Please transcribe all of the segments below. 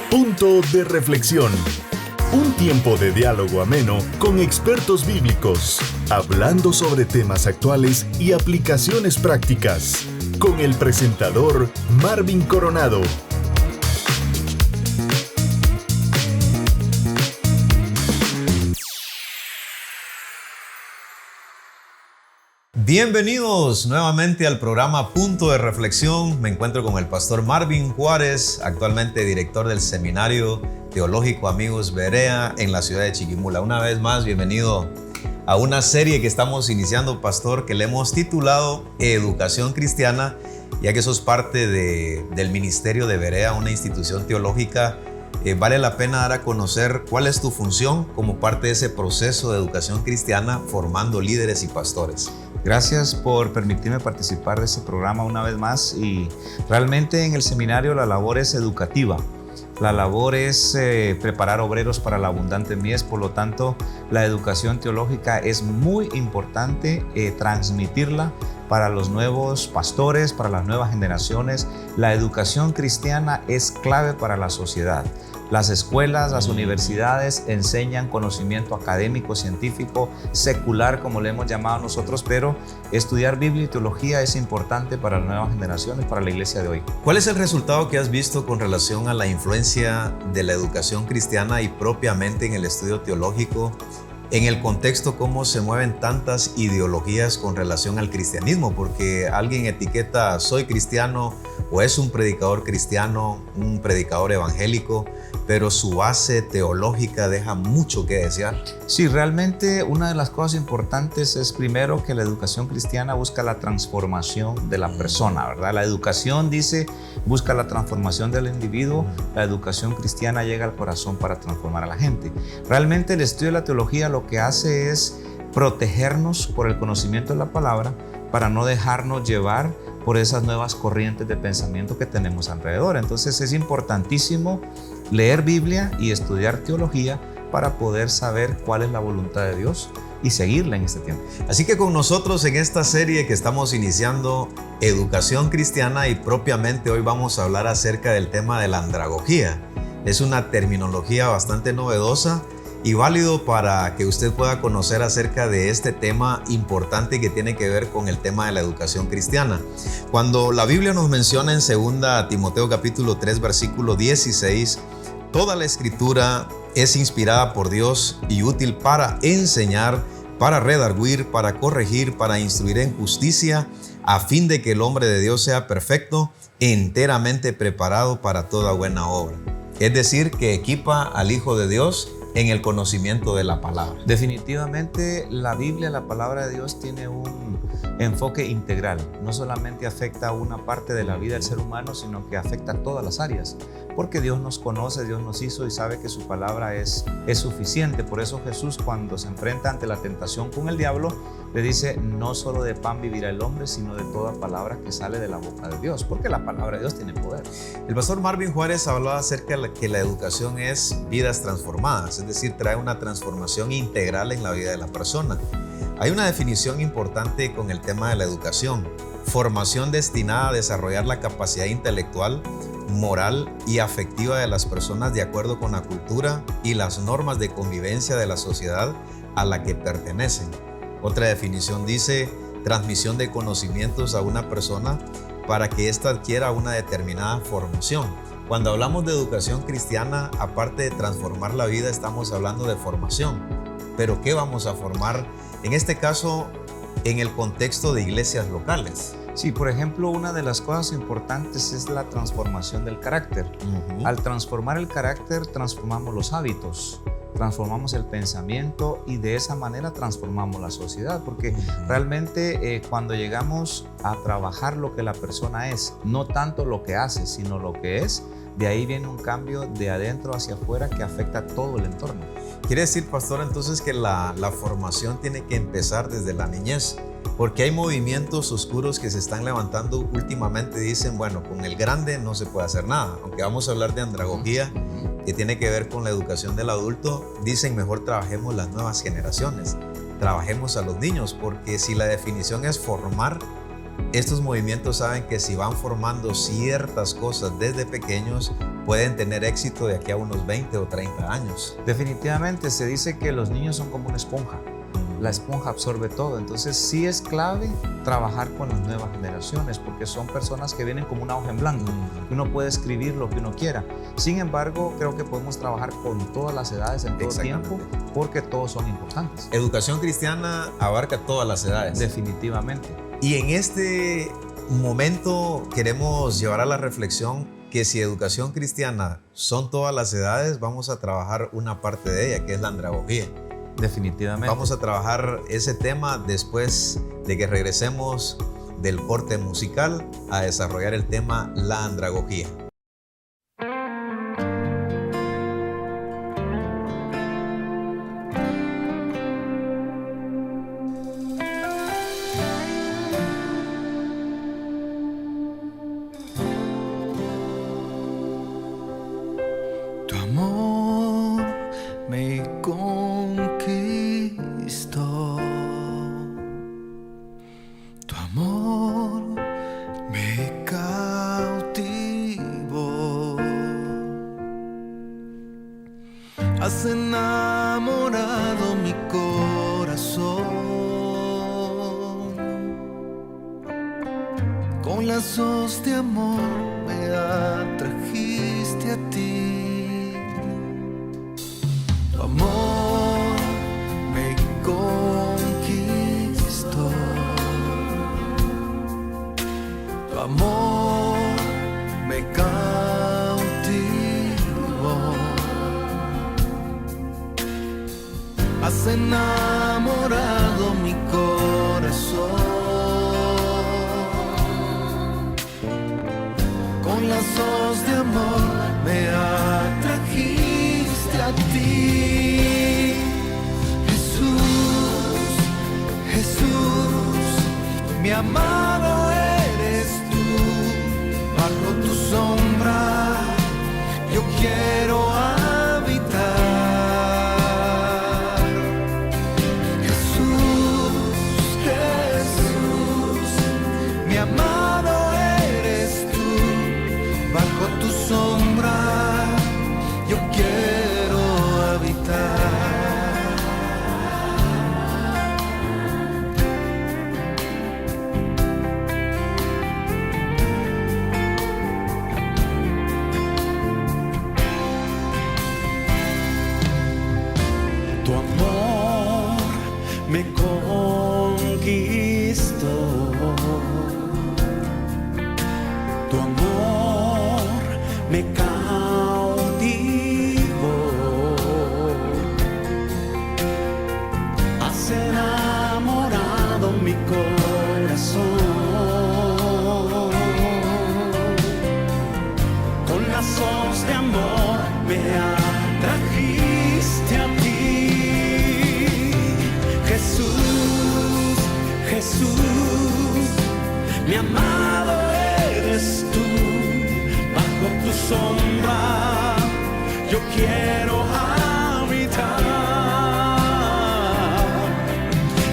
Punto de reflexión. Un tiempo de diálogo ameno con expertos bíblicos, hablando sobre temas actuales y aplicaciones prácticas, con el presentador Marvin Coronado. Bienvenidos nuevamente al programa Punto de Reflexión. Me encuentro con el pastor Marvin Juárez, actualmente director del Seminario Teológico Amigos Berea en la ciudad de Chiquimula. Una vez más, bienvenido a una serie que estamos iniciando, pastor, que le hemos titulado Educación Cristiana, ya que sos parte del Ministerio de Berea, una institución teológica. Vale la pena dar a conocer cuál es tu función como parte de ese proceso de educación cristiana formando líderes y pastores. Gracias por permitirme participar de este programa una vez más, y realmente en el seminario la labor es educativa. La labor es preparar obreros para la abundante mies, por lo tanto la educación teológica es muy importante transmitirla para los nuevos pastores, para las nuevas generaciones. La educación cristiana es clave para la sociedad. Las escuelas, las universidades enseñan conocimiento académico, científico, secular, como le hemos llamado nosotros, pero estudiar Biblia y teología es importante para las nuevas generaciones, para la iglesia de hoy. ¿Cuál es el resultado que has visto con relación a la influencia de la educación cristiana y propiamente en el estudio teológico? En el contexto, cómo se mueven tantas ideologías con relación al cristianismo, porque alguien etiqueta soy cristiano o es un predicador cristiano, un predicador evangélico, pero su base teológica deja mucho que desear. Sí, realmente una de las cosas importantes es primero que la educación cristiana busca la transformación de la persona, ¿verdad? La educación busca la transformación del individuo. La educación cristiana llega al corazón para transformar a la gente. Realmente el estudio de la teología lo que hace es protegernos por el conocimiento de la palabra para no dejarnos llevar por esas nuevas corrientes de pensamiento que tenemos alrededor. Entonces es importantísimo leer Biblia y estudiar teología para poder saber cuál es la voluntad de Dios y seguirla en este tiempo. Así que con nosotros en esta serie que estamos iniciando, Educación Cristiana, y propiamente hoy vamos a hablar acerca del tema de la andragogía. Es una terminología bastante novedosa y válido para que usted pueda conocer acerca de este tema importante que tiene que ver con el tema de la educación cristiana. Cuando la Biblia nos menciona en 2 Timoteo capítulo 3 versículo 16, toda la escritura es inspirada por Dios y útil para enseñar, para redarguir, para corregir, para instruir en justicia, a fin de que el hombre de Dios sea perfecto, enteramente preparado para toda buena obra. Es decir, que equipa al Hijo de Dios en el conocimiento de la palabra. Definitivamente la Biblia, la palabra de Dios, tiene un enfoque integral. No solamente afecta a una parte de la vida del ser humano, sino que afecta a todas las áreas. Porque Dios nos conoce, Dios nos hizo y sabe que su palabra es suficiente. Por eso Jesús, cuando se enfrenta ante la tentación con el diablo, le dice: no solo de pan vivirá el hombre, sino de toda palabra que sale de la boca de Dios, porque la palabra de Dios tiene poder. El pastor Marvin Juárez hablaba acerca de que la educación es vidas transformadas, es decir, trae una transformación integral en la vida de la persona. Hay una definición importante con el tema de la educación: formación destinada a desarrollar la capacidad intelectual, moral y afectiva de las personas de acuerdo con la cultura y las normas de convivencia de la sociedad a la que pertenecen. Otra definición dice: transmisión de conocimientos a una persona para que ésta adquiera una determinada formación. Cuando hablamos de educación cristiana, aparte de transformar la vida, estamos hablando de formación. ¿Pero qué vamos a formar? En este caso, en el contexto de iglesias locales. Sí, por ejemplo, una de las cosas importantes es la transformación del carácter. Al transformar el carácter, transformamos los hábitos, transformamos el pensamiento y de esa manera transformamos la sociedad, porque realmente cuando llegamos a trabajar lo que la persona es, no tanto lo que hace, sino lo que es, de ahí viene un cambio de adentro hacia afuera que afecta a todo el entorno. Quiere decir, pastor, entonces que la formación tiene que empezar desde la niñez, porque hay movimientos oscuros que se están levantando últimamente. Dicen, bueno, con el grande no se puede hacer nada, aunque vamos a hablar de andragogía, que tiene que ver con la educación del adulto. Dicen, mejor trabajemos las nuevas generaciones, trabajemos a los niños, porque si la definición es formar, estos movimientos saben que si van formando ciertas cosas desde pequeños, pueden tener éxito de aquí a unos 20 o 30 años. Definitivamente se dice que los niños son como una esponja. La esponja absorbe todo, entonces sí es clave trabajar con las nuevas generaciones porque son personas que vienen como una hoja en blanco. Uno puede escribir lo que uno quiera. Sin embargo, creo que podemos trabajar con todas las edades en todo tiempo porque todos son importantes. Educación cristiana abarca todas las edades. Definitivamente. Y en este momento queremos llevar a la reflexión que si educación cristiana son todas las edades, vamos a trabajar una parte de ella, que es la andragogía. Definitivamente. Vamos a trabajar ese tema después de que regresemos del corte musical a desarrollar el tema la andragogía. Tu amor me conquistó, tu amor me cautivó, has enamorado mi corazón, con lazos de amor me atrajiste a ti. Tu amor me conquistó, tu amor me cautivó, has enamorado mi corazón, con lazos de amor me atrajiste a ti. Mi amado eres tú, bajo tu sombra yo quiero habitar. Jesús, Jesús, mi amado eres tú, bajo tu sombra yo quiero habitar. Me conquistó, tu amor me cautivó, has enamorado mi corazón, con lazos de amor me atrajiste a ti. Jesús, Jesús, mi amado eres tú, bajo tu sombra yo quiero habitar.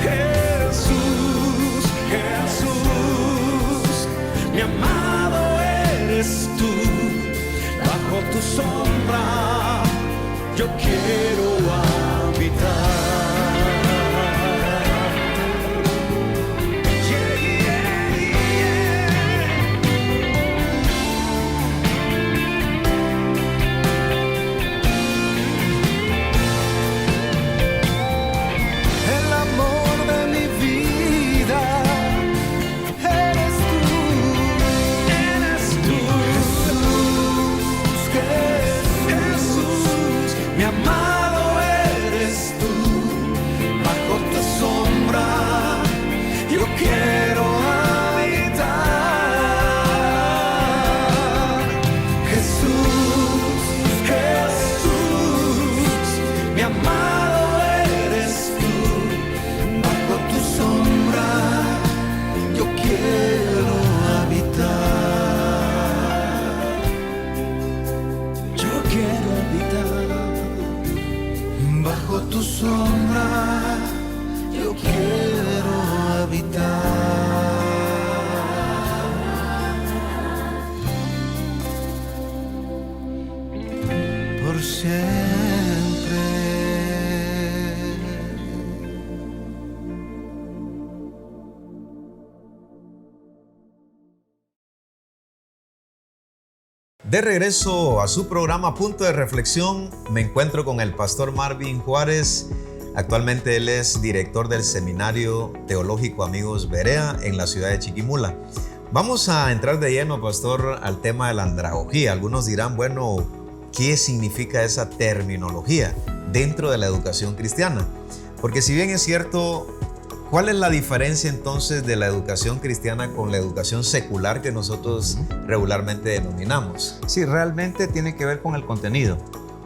Jesús, Jesús, mi amado eres tú, bajo tu sombra yo quiero habitar. Bajo tu sombra yo quiero habitar. siempre. De regreso a su programa Punto de Reflexión, me encuentro con el pastor Marvin Juárez. Actualmente él es director del Seminario Teológico Amigos Berea en la ciudad de Chiquimula. Vamos a entrar de lleno, pastor, al tema de la andragogía. Algunos dirán, bueno, ¿qué significa esa terminología dentro de la educación cristiana? Porque si bien es cierto, ¿cuál es la diferencia entonces de la educación cristiana con la educación secular que nosotros regularmente denominamos? Sí, realmente tiene que ver con el contenido.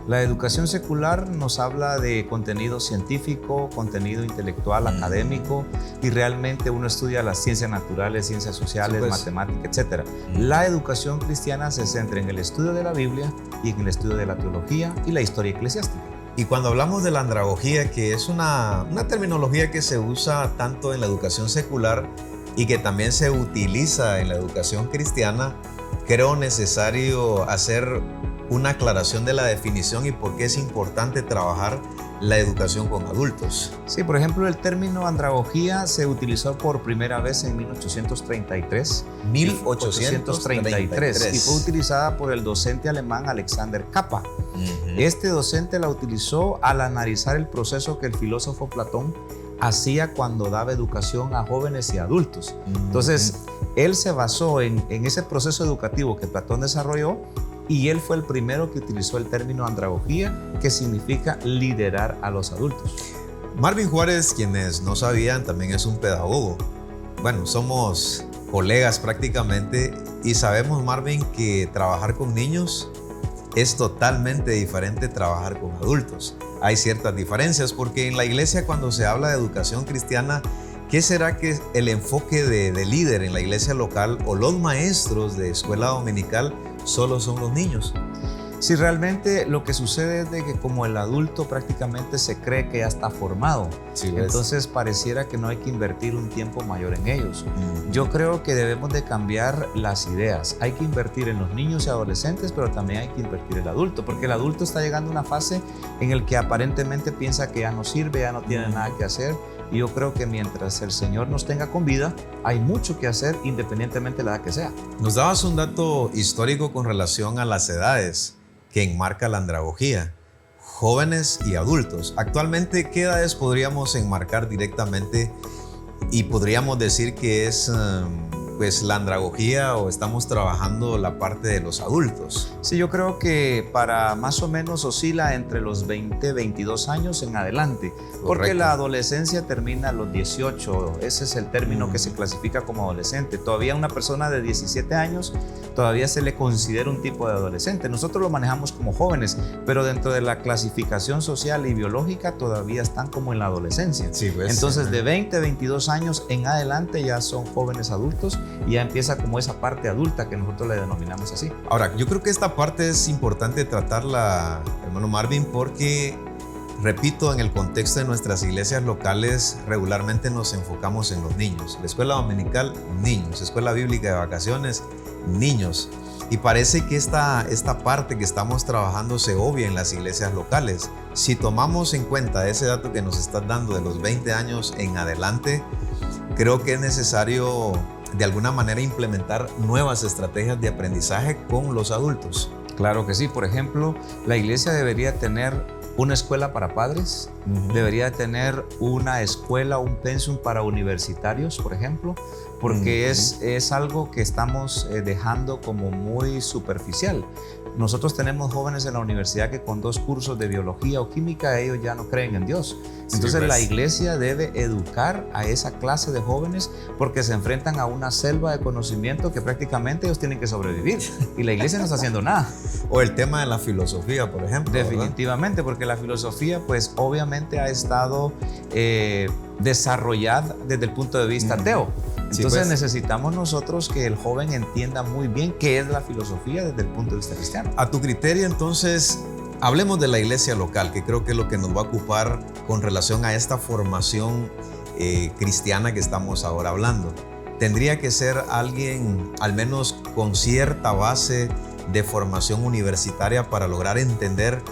La educación secular nos habla de contenido científico, contenido intelectual, académico, y realmente uno estudia las ciencias naturales, ciencias sociales, matemáticas, etc. La educación cristiana se centra en el estudio de la Biblia y en el estudio de la teología y la historia eclesiástica. Y cuando hablamos de la andragogía, que es una terminología que se usa tanto en la educación secular y que también se utiliza en la educación cristiana, creo necesario hacer una aclaración de la definición y por qué es importante trabajar la educación con adultos. Sí, por ejemplo, el término andragogía se utilizó por primera vez en 1833. 1833 y fue utilizada por el docente alemán Alexander Kappa. Este docente la utilizó al analizar el proceso que el filósofo Platón hacía cuando daba educación a jóvenes y adultos. Entonces, él se basó en ese proceso educativo que Platón desarrolló, y él fue el primero que utilizó el término andragogía, que significa liderar a los adultos. Marvin Juárez, quienes no sabían, también es un pedagogo. Bueno, somos colegas prácticamente y sabemos, Marvin, que trabajar con niños es totalmente diferente de trabajar con adultos. Hay ciertas diferencias porque en la iglesia, cuando se habla de educación cristiana, ¿qué será que el enfoque de líder en la iglesia local o los maestros de escuela dominical solo son los niños? Sí, realmente lo que sucede es de que como el adulto prácticamente se cree que ya está formado, entonces pareciera que no hay que invertir un tiempo mayor en ellos. Yo creo que debemos de cambiar las ideas. Hay que invertir en los niños y adolescentes, pero también hay que invertir en el adulto, porque el adulto está llegando a una fase en la que aparentemente piensa que ya no sirve, ya no tiene nada que hacer. Y yo creo que mientras el Señor nos tenga con vida, hay mucho que hacer independientemente de la edad que sea. Nos dabas un dato histórico con relación a las edades que enmarca la andragogía, jóvenes y adultos. Actualmente, ¿qué edades podríamos enmarcar directamente y podríamos decir que es pues la andragogía o estamos trabajando la parte de los adultos? Sí, yo creo que para más o menos oscila entre los 20, 22 años en adelante. Porque Correcto. la adolescencia termina a los 18, ese es el término que se clasifica como adolescente. Todavía una persona de 17 años todavía se le considera un tipo de adolescente. Nosotros lo manejamos como jóvenes, pero dentro de la clasificación social y biológica todavía están como en la adolescencia. Sí, pues, entonces de 20, 22 años en adelante ya son jóvenes adultos y ya empieza como esa parte adulta que nosotros le denominamos así. Ahora, yo creo que esta parte es importante tratarla, hermano Marvin, porque, repito, en el contexto de nuestras iglesias locales regularmente nos enfocamos en los niños. La escuela dominical, niños. Escuela bíblica de vacaciones, niños. Y parece que esta parte que estamos trabajando se obvia en las iglesias locales. Si tomamos en cuenta ese dato que nos estás dando de los 20 años en adelante, creo que es necesario de alguna manera implementar nuevas estrategias de aprendizaje con los adultos. Claro que sí. Por ejemplo, la iglesia debería tener una escuela para padres, debería tener una escuela, un pensum para universitarios, por ejemplo, porque es algo que estamos dejando como muy superficial. Nosotros tenemos jóvenes en la universidad que con 2 cursos de biología o química ellos ya no creen en Dios. Entonces la iglesia debe educar a esa clase de jóvenes porque se enfrentan a una selva de conocimiento que prácticamente ellos tienen que sobrevivir y la iglesia no está haciendo nada. O el tema de la filosofía, por ejemplo. Definitivamente, porque la filosofía pues obviamente ha estado desarrollada desde el punto de vista ateo. Entonces necesitamos nosotros que el joven entienda muy bien qué es la filosofía desde el punto de vista cristiano. A tu criterio, entonces, hablemos de la iglesia local, que creo que es lo que nos va a ocupar con relación a esta formación cristiana que estamos ahora hablando. Tendría que ser alguien, al menos con cierta base de formación universitaria, para lograr entender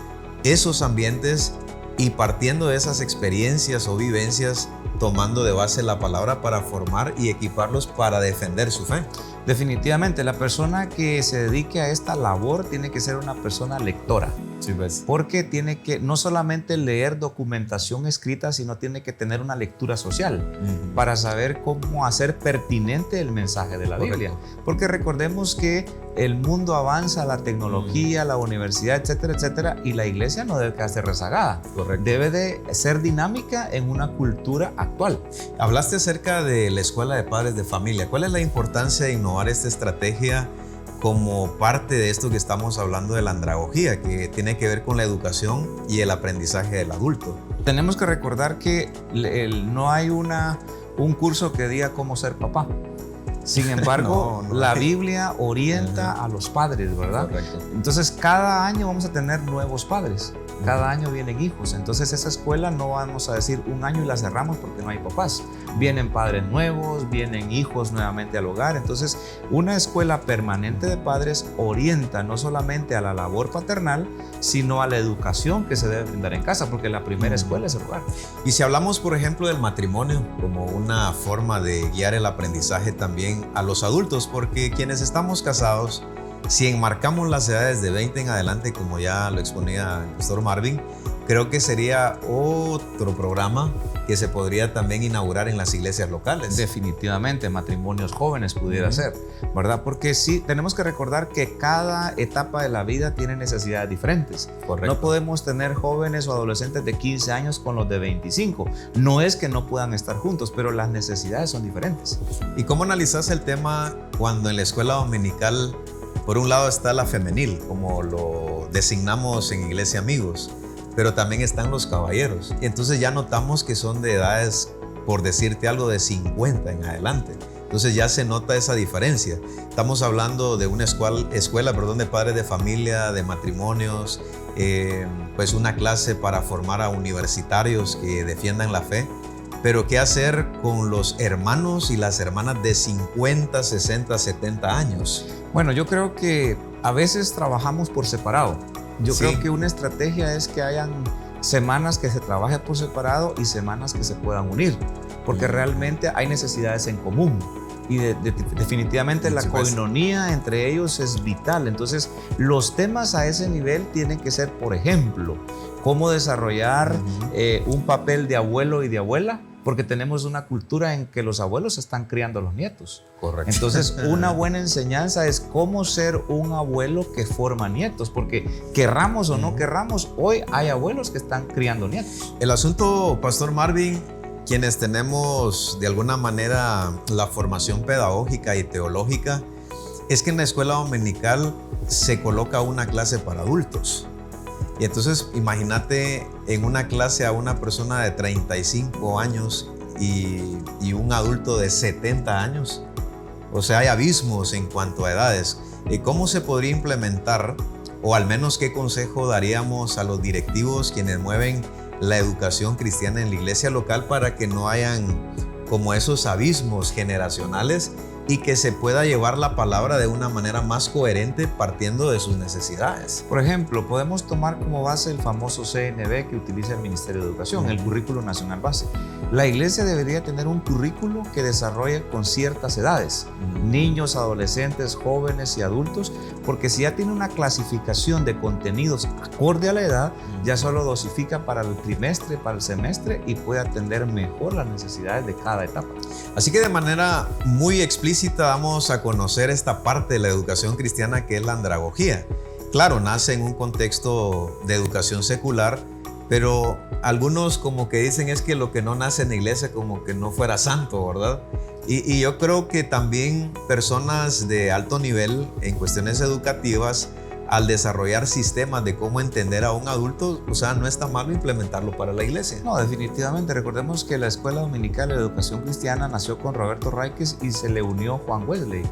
esos ambientes y partiendo de esas experiencias o vivencias, tomando de base la palabra para formar y equiparlos para defender su fe. Definitivamente, la persona que se dedique a esta labor tiene que ser una persona lectora. Sí, pues. Porque tiene que no solamente leer documentación escrita, sino tiene que tener una lectura social para saber cómo hacer pertinente el mensaje de la Biblia. Porque recordemos que el mundo avanza, la tecnología, la universidad, etcétera, etcétera, y la iglesia no debe quedarse rezagada. Correcto. Debe de ser dinámica en una cultura actual. Hablaste acerca de la Escuela de Padres de Familia. ¿Cuál es la importancia de innovar esta estrategia como parte de esto que estamos hablando de la andragogía, que tiene que ver con la educación y el aprendizaje del adulto? Tenemos que recordar que no hay un curso que diga cómo ser papá. Sin embargo, la Biblia orienta a los padres, ¿verdad? Correcto. Entonces, cada año vamos a tener nuevos padres. Cada año vienen hijos. Entonces, esa escuela no vamos a decir un año y la cerramos porque no hay papás. Vienen padres nuevos, vienen hijos nuevamente al hogar. Entonces, una escuela permanente de padres orienta no solamente a la labor paternal, sino a la educación que se debe brindar en casa, porque la primera escuela es el hogar. Y si hablamos, por ejemplo, del matrimonio como una forma de guiar el aprendizaje también a los adultos, porque quienes estamos casados, si enmarcamos las edades de 20 en adelante, como ya lo exponía el pastor Marvin, creo que sería otro programa que se podría también inaugurar en las iglesias locales. Definitivamente, matrimonios jóvenes pudiera ser, ¿verdad? Porque sí, tenemos que recordar que cada etapa de la vida tiene necesidades diferentes. Correcto. No podemos tener jóvenes o adolescentes de 15 años con los de 25. No es que no puedan estar juntos, pero las necesidades son diferentes. ¿Y cómo analizas el tema cuando en la escuela dominical, por un lado está la femenil, como lo designamos en Iglesia Amigos, pero también están los caballeros? Y entonces ya notamos que son de edades, por decirte algo, de 50 en adelante. Entonces ya se nota esa diferencia. Estamos hablando de una escuela de padres de familia, de matrimonios, pues una clase para formar a universitarios que defiendan la fe. Pero ¿qué hacer con los hermanos y las hermanas de 50, 60, 70 años? Bueno, yo creo que a veces trabajamos por separado. Yo creo que una estrategia es que hayan semanas que se trabaje por separado y semanas que se puedan unir, porque realmente hay necesidades en común y definitivamente la coinonía entre ellos es vital. Entonces, los temas a ese nivel tienen que ser, por ejemplo, cómo desarrollar un papel de abuelo y de abuela, porque tenemos una cultura en que los abuelos están criando a los nietos. Correcto. Entonces, una buena enseñanza es cómo ser un abuelo que forma nietos, porque querramos o no querramos, hoy hay abuelos que están criando nietos. El asunto, Pastor Marvin, quienes tenemos de alguna manera la formación pedagógica y teológica, es que en la escuela dominical se coloca una clase para adultos. Y entonces imagínate en una clase a una persona de 35 años y un adulto de 70 años. O sea, hay abismos en cuanto a edades. ¿Cómo se podría implementar, o al menos qué consejo daríamos a los directivos quienes mueven la educación cristiana en la iglesia local para que no hayan como esos abismos generacionales y que se pueda llevar la palabra de una manera más coherente partiendo de sus necesidades? Por ejemplo, podemos tomar como base el famoso CNB que utiliza el Ministerio de Educación, el Currículo Nacional Base. La iglesia debería tener un currículo que desarrolle con ciertas edades, niños, adolescentes, jóvenes y adultos, porque si ya tiene una clasificación de contenidos acorde a la edad, ya solo dosifica para el trimestre, para el semestre y puede atender mejor las necesidades de cada etapa. Así que de manera muy explícita vamos a conocer esta parte de la educación cristiana que es la andragogía. Claro, nace en un contexto de educación secular, pero algunos como que dicen es que lo que no nace en la iglesia como que no fuera santo, ¿verdad? Y yo creo que también personas de alto nivel en cuestiones educativas, al desarrollar sistemas de cómo entender a un adulto, o sea, no está malo implementarlo para la iglesia. No, definitivamente. Recordemos que la Escuela Dominical de Educación Cristiana nació con Roberto Ríquez y se le unió Juan Wesley.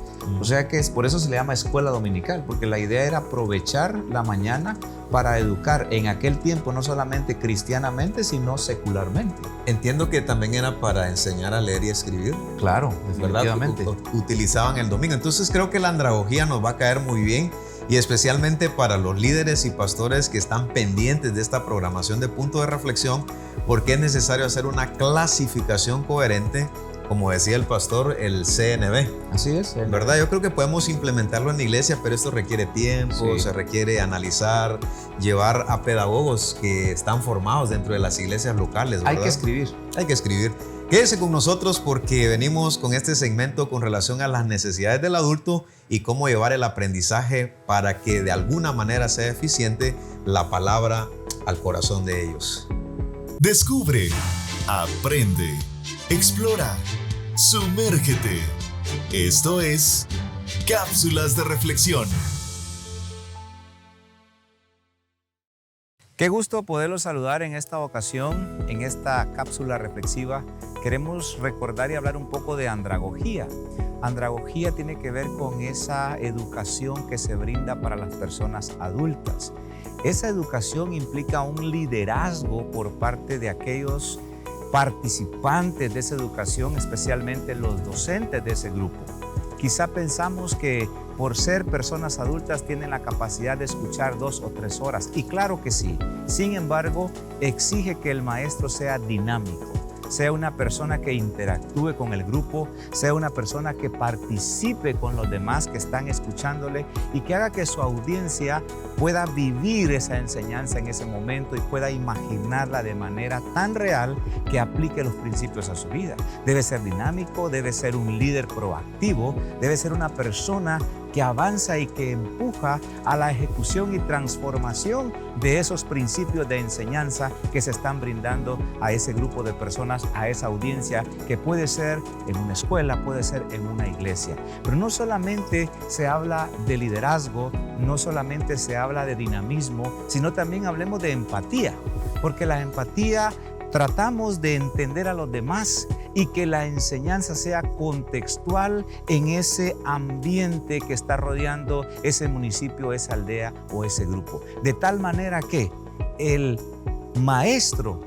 O sea que por eso se le llama Escuela Dominical, porque la idea era aprovechar la mañana para educar en aquel tiempo, no solamente cristianamente, sino secularmente. Entiendo que también era para enseñar a leer y escribir. Claro, definitivamente. ¿Verdad? Utilizaban el domingo. Entonces creo que la andragogía nos va a caer muy bien. y especialmente para los líderes y pastores que están pendientes de esta programación de Punto de Reflexión, porque es necesario hacer una clasificación coherente, como decía el pastor, el CNB. Así es. ¿Verdad? Yo creo que podemos implementarlo en la iglesia, pero esto requiere tiempo, Sí. se requiere analizar, llevar a pedagogos que están formados dentro de las iglesias locales, ¿verdad? Hay que escribir. Hay que escribir. Quédese con nosotros porque venimos con este segmento con relación a las necesidades del adulto y cómo llevar el aprendizaje para que de alguna manera sea eficiente la palabra al corazón de ellos. Descubre, aprende, explora, sumérgete. Esto es Cápsulas de Reflexión. Qué gusto poderlos saludar en esta ocasión, en esta cápsula reflexiva. Queremos recordar y hablar un poco de andragogía. Andragogía tiene que ver con esa educación que se brinda para las personas adultas. Esa educación implica un liderazgo por parte de aquellos participantes de esa educación, especialmente los docentes de ese grupo. Quizá pensamos que por ser personas adultas tienen la capacidad de escuchar 2 o 3 horas, y claro que sí. Sin embargo, exige que el maestro sea dinámico, sea una persona que interactúe con el grupo, sea una persona que participe con los demás que están escuchándole y que haga que su audiencia pueda vivir esa enseñanza en ese momento y pueda imaginarla de manera tan real que aplique los principios a su vida. Debe ser dinámico, debe ser un líder proactivo, debe ser una persona que avanza y que empuja a la ejecución y transformación de esos principios de enseñanza que se están brindando a ese grupo de personas, a esa audiencia, que puede ser en una escuela, puede ser en una iglesia. Pero no solamente se habla de liderazgo, no solamente se habla de dinamismo, sino también hablemos de empatía, porque la empatía tratamos de entender a los demás y que la enseñanza sea contextual en ese ambiente que está rodeando ese municipio, esa aldea o ese grupo. De tal manera que el maestro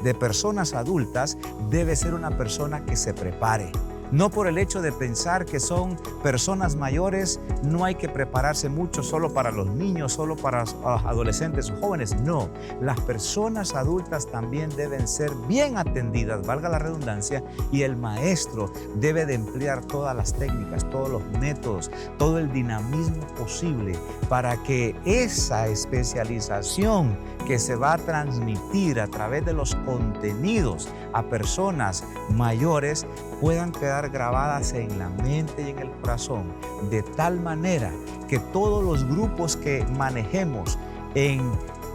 de personas adultas debe ser una persona que se prepare. No por el hecho de pensar que son personas mayores, no hay que prepararse mucho solo para los niños, solo para adolescentes o jóvenes. No, las personas adultas también deben ser bien atendidas, valga la redundancia, y el maestro debe de emplear todas las técnicas, todos los métodos, todo el dinamismo posible para que esa especialización que se va a transmitir a través de los contenidos a personas mayores puedan quedar grabadas en la mente y en el corazón, de tal manera que todos los grupos que manejemos en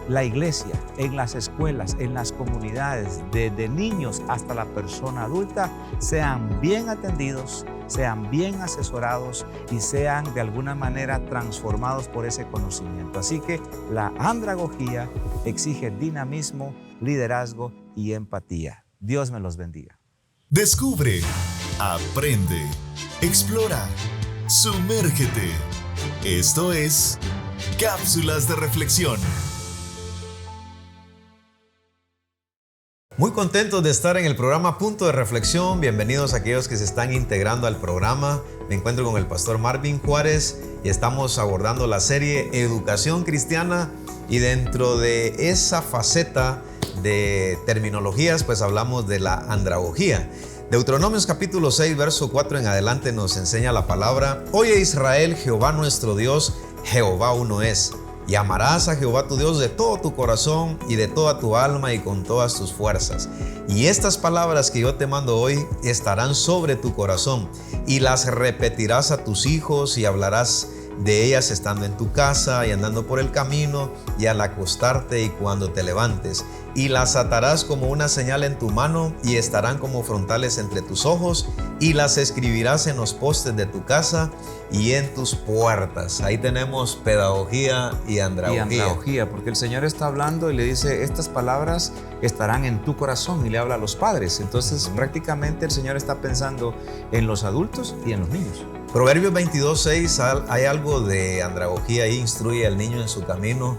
la iglesia, en las escuelas, en las comunidades, desde niños hasta la persona adulta, sean bien atendidos, sean bien asesorados y sean de alguna manera transformados por ese conocimiento. Así que la andragogía exige dinamismo, liderazgo y empatía. Dios me los bendiga. Descubre, aprende, explora, sumérgete. Esto es Cápsulas de Reflexión. Muy contentos de estar en el programa Punto de Reflexión. Bienvenidos a aquellos que se están integrando al programa. Me encuentro con el pastor Marvin Juárez y estamos abordando la serie Educación Cristiana, y dentro de esa faceta de terminologías pues hablamos de la andragogía. Deuteronomios capítulo 6 verso 4 en adelante nos enseña la palabra: Oye Israel, Jehová nuestro Dios, Jehová uno es. Y amarás a Jehová tu Dios de todo tu corazón y de toda tu alma y con todas tus fuerzas. Y estas palabras que yo te mando hoy estarán sobre tu corazón, y las repetirás a tus hijos y hablarás de ellas estando en tu casa y andando por el camino y al acostarte y cuando te levantes. Y las atarás como una señal en tu mano y estarán como frontales entre tus ojos, y las escribirás en los postes de tu casa y en tus puertas. Ahí tenemos pedagogía y andragogía. Y andragogía, porque el Señor está hablando y le dice: estas palabras estarán en tu corazón, y le habla a los padres. Entonces prácticamente el Señor está pensando en los adultos y en los niños. Proverbios 22:6, hay algo de andragogía ahí: instruye al niño en su camino,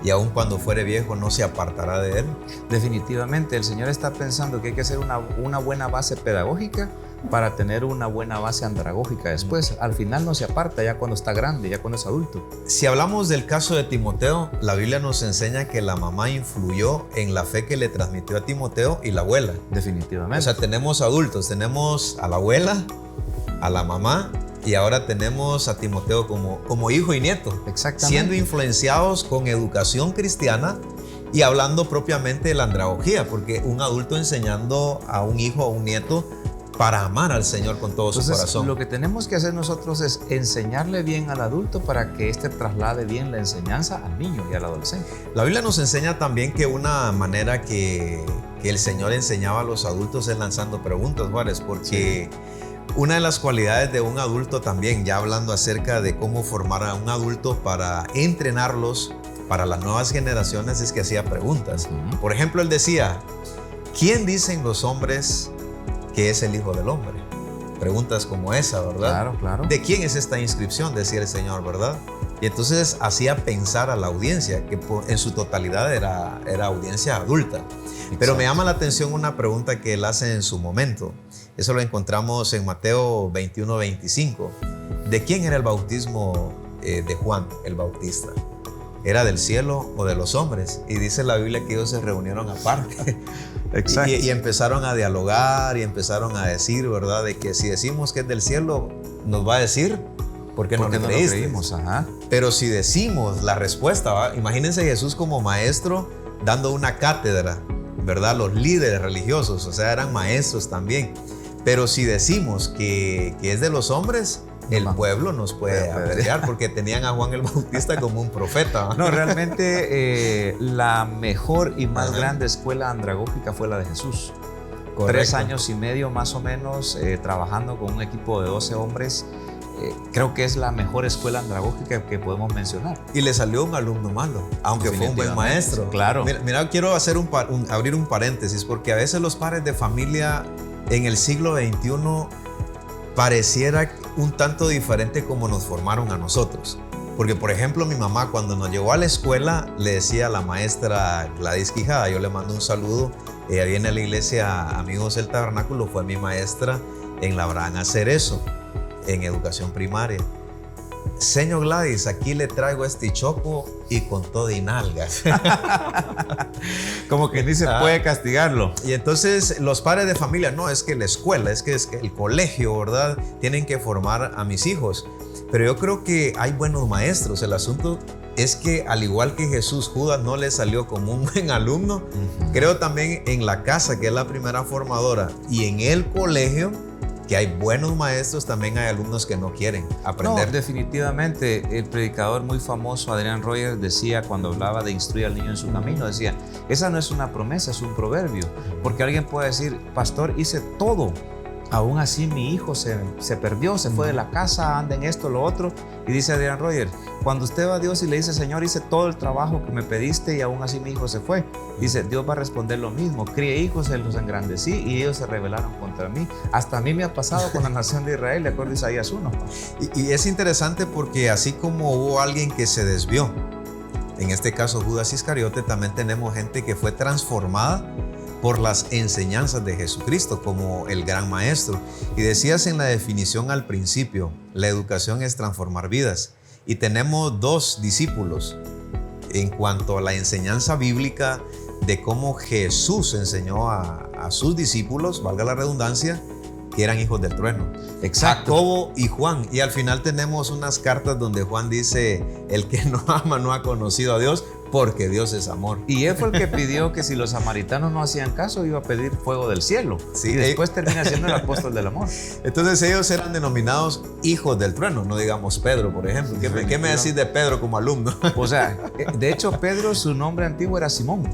y aun cuando fuere viejo no se apartará de él. Definitivamente el Señor está pensando que hay que hacer una buena base pedagógica para tener una buena base andragógica después. Al final no se aparta ya cuando está grande, ya cuando es adulto. Si hablamos del caso de Timoteo, la Biblia nos enseña que la mamá influyó en la fe que le transmitió a Timoteo y la abuela. Definitivamente. O sea, tenemos adultos, tenemos a la abuela, a la mamá y ahora tenemos a Timoteo como hijo y nieto. Exactamente. Siendo influenciados con educación cristiana y hablando propiamente de la andragogía, porque un adulto enseñando a un hijo o un nieto para amar al Señor con todo su corazón. Lo que tenemos que hacer nosotros es enseñarle bien al adulto para que éste traslade bien la enseñanza al niño y al adolescente. La Biblia nos enseña también que una manera que el Señor enseñaba a los adultos es lanzando preguntas, Juárez, porque una de las cualidades de un adulto también, ya hablando acerca de cómo formar a un adulto para entrenarlos para las nuevas generaciones, es que hacía preguntas. Por ejemplo, él decía, ¿quién dicen los hombres que es el Hijo del Hombre? Preguntas como esa, ¿verdad? Claro, claro. ¿De quién es esta inscripción? Decía el Señor, ¿verdad? Y entonces hacía pensar a la audiencia, que en su totalidad era audiencia adulta. Exacto. Pero me llama la atención una pregunta que él hace en su momento. Eso lo encontramos en Mateo 21-25. ¿De quién era el bautismo de Juan el Bautista? ¿Era del cielo o de los hombres? Y dice la Biblia que ellos se reunieron aparte. Exacto. Y empezaron a dialogar y empezaron a decir, ¿verdad? De que si decimos que es del cielo, nos va a decir, ¿por qué no le creíste? Ajá. Pero si decimos la respuesta, ¿va? Imagínense Jesús como maestro dando una cátedra, ¿verdad? Los líderes religiosos, o sea, eran maestros también. Pero si decimos que es de los hombres, el pueblo nos puede apedrear porque tenían a Juan el Bautista como un profeta. No, realmente la mejor y más grande escuela andragógica fue la de Jesús. Correcto. 3 años y medio más o menos trabajando con un equipo de 12 hombres. Creo que es la mejor escuela andragógica que podemos mencionar. Y le salió un alumno malo, aunque fue un buen maestro. Claro. Mira, quiero hacer abrir un paréntesis, porque a veces los padres de familia en el siglo XXI pareciera un tanto diferente como nos formaron a nosotros. Porque, por ejemplo, mi mamá cuando nos llevó a la escuela le decía a la maestra Gladys Quijada, yo le mando un saludo, ella viene a la iglesia Amigos del Tabernáculo, fue mi maestra en la Abraham hacer eso, en educación primaria. Señor Gladys, aquí le traigo este choco y con todo y nalgas. Como que ni se puede castigarlo. Y entonces los padres de familia, no, es que la escuela, es que el colegio, ¿verdad? Tienen que formar a mis hijos. Pero yo creo que hay buenos maestros. El asunto es que al igual que Jesús, Judas no le salió como un buen alumno. Creo también en la casa, que es la primera formadora, y en el colegio, que hay buenos maestros, también hay alumnos que no quieren aprender. No, definitivamente. El predicador muy famoso, Adrian Rogers, decía cuando hablaba de instruir al niño en su camino, decía, esa no es una promesa, es un proverbio. Porque alguien puede decir, pastor, hice todo. Aún así mi hijo se perdió, se fue de la casa, anda en esto, lo otro. Y dice Adrian Rogers, cuando usted va a Dios y le dice, Señor, hice todo el trabajo que me pediste y aún así mi hijo se fue. Dice, Dios va a responder lo mismo. Crié hijos, se los engrandecí y ellos se rebelaron contra mí. Hasta a mí me ha pasado con la nación de Israel, de acuerdo a Isaías 1. Y es interesante porque así como hubo alguien que se desvió, en este caso Judas Iscariote, también tenemos gente que fue transformada por las enseñanzas de Jesucristo como el gran maestro. Y decías en la definición al principio, la educación es transformar vidas. Y tenemos 2 discípulos en cuanto a la enseñanza bíblica de cómo Jesús enseñó a sus discípulos, valga la redundancia, que eran hijos del trueno. Exacto. Jacobo y Juan. Y al final tenemos unas cartas donde Juan dice, el que no ama no ha conocido a Dios, porque Dios es amor. Y él fue el que pidió que si los samaritanos no hacían caso, iba a pedir fuego del cielo. Sí, y después termina siendo el apóstol del amor. Entonces ellos eran denominados hijos del trueno, no digamos Pedro, por ejemplo. ¿Qué me decís de Pedro como alumno? O sea, de hecho Pedro, su nombre antiguo era Simón.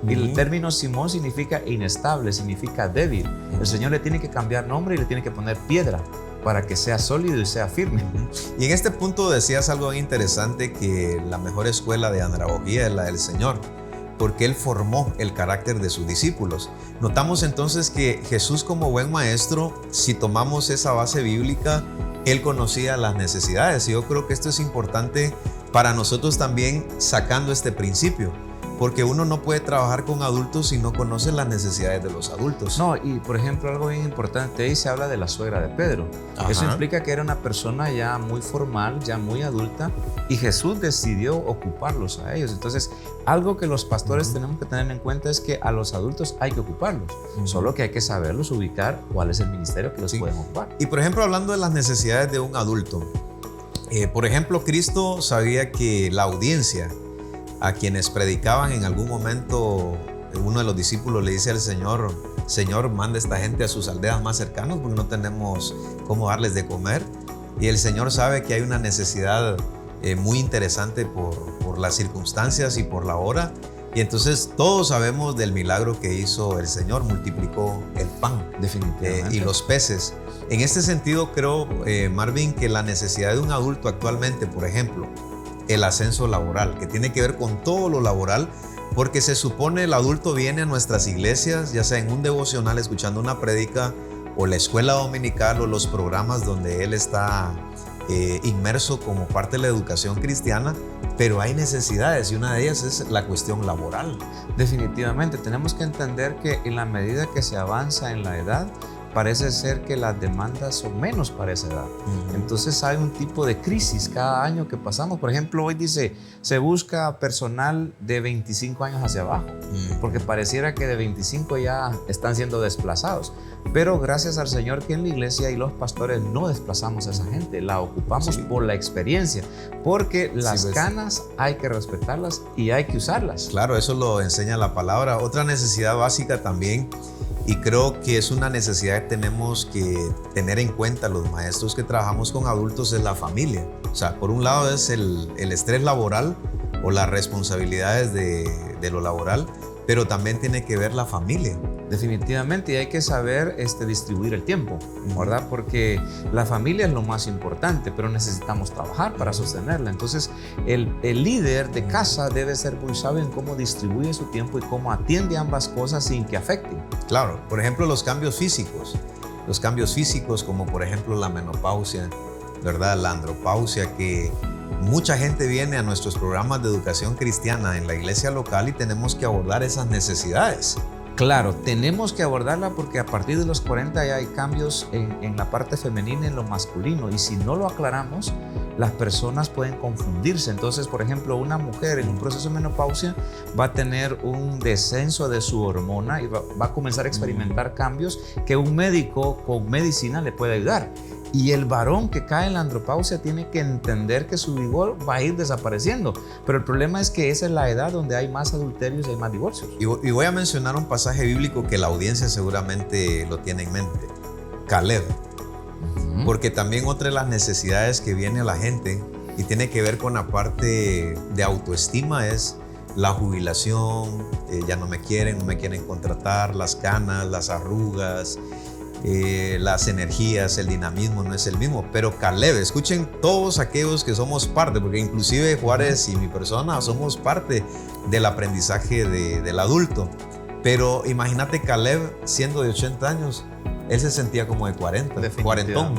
Y el término Simón significa inestable, significa débil. El Señor le tiene que cambiar nombre y le tiene que poner piedra para que sea sólido y sea firme. Y en este punto decías algo interesante, que la mejor escuela de andragogía es la del Señor, porque Él formó el carácter de sus discípulos. Notamos entonces que Jesús, como buen maestro, si tomamos esa base bíblica, Él conocía las necesidades. Y yo creo que esto es importante para nosotros también, sacando este principio, porque uno no puede trabajar con adultos si no conoce las necesidades de los adultos. No, y por ejemplo, algo bien importante, ahí se habla de la suegra de Pedro. Ajá. Eso implica que era una persona ya muy formal, ya muy adulta, y Jesús decidió ocuparlos a ellos. Entonces, algo que los pastores tenemos que tener en cuenta es que a los adultos hay que ocuparlos, solo que hay que saberlos ubicar cuál es el ministerio que los pueden ocupar. Y por ejemplo, hablando de las necesidades de un adulto, por ejemplo, Cristo sabía que la audiencia, a quienes predicaban en algún momento, uno de los discípulos le dice al Señor: Señor, manda a esta gente a sus aldeas más cercanas porque no tenemos cómo darles de comer. Y el Señor sabe que hay una necesidad muy interesante por las circunstancias y por la hora. Y entonces todos sabemos del milagro que hizo el Señor, multiplicó el pan y los peces. En este sentido creo, Marvin, que la necesidad de un adulto actualmente, por ejemplo, el ascenso laboral, que tiene que ver con todo lo laboral, porque se supone el adulto viene a nuestras iglesias, ya sea en un devocional escuchando una prédica, o la escuela dominical, o los programas donde él está inmerso como parte de la educación cristiana, pero hay necesidades y una de ellas es la cuestión laboral. Definitivamente, tenemos que entender que en la medida que se avanza en la edad, parece ser que las demandas son menos para esa edad. Entonces hay un tipo de crisis cada año que pasamos. Por ejemplo, hoy dice, se busca personal de 25 años hacia abajo, porque pareciera que de 25 ya están siendo desplazados. Pero gracias al Señor que en la iglesia y los pastores no desplazamos a esa gente, la ocupamos por la experiencia, porque las canas hay que respetarlas y hay que usarlas. Claro, eso lo enseña la palabra. Otra necesidad básica también, y creo que es una necesidad que tenemos que tener en cuenta los maestros que trabajamos con adultos, es la familia. O sea, por un lado es el estrés laboral o las responsabilidades de lo laboral, pero también tiene que ver la familia. Definitivamente, y hay que saber distribuir el tiempo, ¿verdad? Porque la familia es lo más importante, pero necesitamos trabajar para sostenerla. Entonces, el líder de casa debe ser muy sabio en cómo distribuye su tiempo y cómo atiende ambas cosas sin que afecten. Claro, por ejemplo, los cambios físicos como por ejemplo la menopausia, ¿verdad? La andropausia, que mucha gente viene a nuestros programas de educación cristiana en la iglesia local y tenemos que abordar esas necesidades. Claro, tenemos que abordarla porque a partir de los 40 ya hay cambios en la parte femenina y en lo masculino, y si no lo aclaramos, las personas pueden confundirse. Entonces, por ejemplo, una mujer en un proceso de menopausia va a tener un descenso de su hormona y va a comenzar a experimentar cambios que un médico con medicina le puede ayudar. Y el varón que cae en la andropausia tiene que entender que su vigor va a ir desapareciendo. Pero el problema es que esa es la edad donde hay más adulterios y hay más divorcios. Y voy a mencionar un pasaje bíblico que la audiencia seguramente lo tiene en mente. Caleb. Porque también otra de las necesidades que viene a la gente y tiene que ver con la parte de autoestima es la jubilación, ya no me quieren contratar, las canas, las arrugas, las energías, el dinamismo no es el mismo. Pero Caleb, escuchen todos aquellos que somos parte, porque inclusive Juárez y mi persona somos parte del aprendizaje del adulto. Pero imagínate Caleb siendo de 80 años, él se sentía como de 40, cuarentón.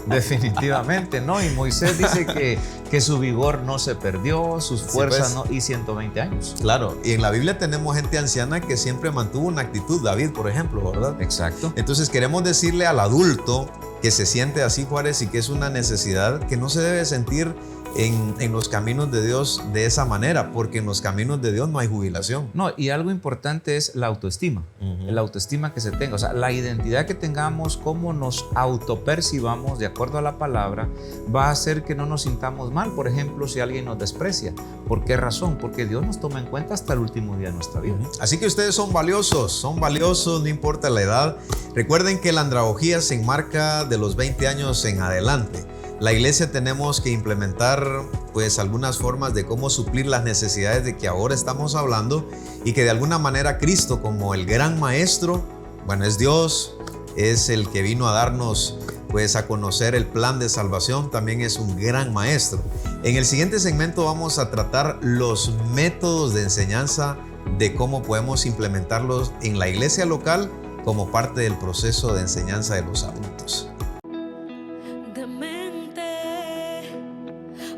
Definitivamente, ¿no? Y Moisés dice que su vigor no se perdió, sus fuerzas no, y 120 años. Claro, y en la Biblia tenemos gente anciana que siempre mantuvo una actitud, David, por ejemplo, ¿verdad? Exacto. Entonces queremos decirle al adulto que se siente así, Juárez, y que es una necesidad que no se debe sentir en los caminos de Dios de esa manera, porque en los caminos de Dios no hay jubilación. No, y algo importante es la autoestima, la autoestima que se tenga, o sea, la identidad que tengamos, cómo nos autopercibamos de acuerdo a la palabra, va a hacer que no nos sintamos mal. Por ejemplo, si alguien nos desprecia, ¿por qué razón? Porque Dios nos toma en cuenta hasta el último día de nuestra vida. Así que ustedes son valiosos, no importa la edad. Recuerden que la andragogía se enmarca de los 20 años en adelante. La iglesia tenemos que implementar pues algunas formas de cómo suplir las necesidades de que ahora estamos hablando, y que de alguna manera Cristo, como el gran maestro, bueno, es Dios, es el que vino a darnos pues a conocer el plan de salvación, también es un gran maestro. En el siguiente segmento vamos a tratar los métodos de enseñanza de cómo podemos implementarlos en la iglesia local como parte del proceso de enseñanza de los adultos.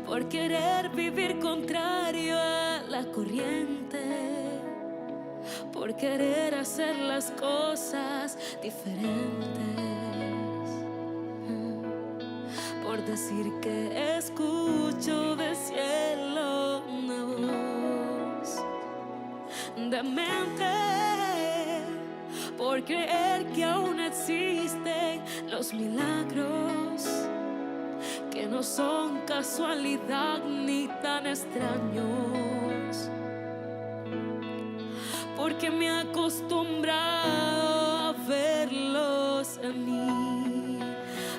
Por querer vivir contrario a la corriente. por querer hacer las cosas diferentes, por decir que escucho del cielo una voz demente, por creer que aún existen los milagros que no son casualidad ni tan extraños, porque me he acostumbrado a verlos en mí,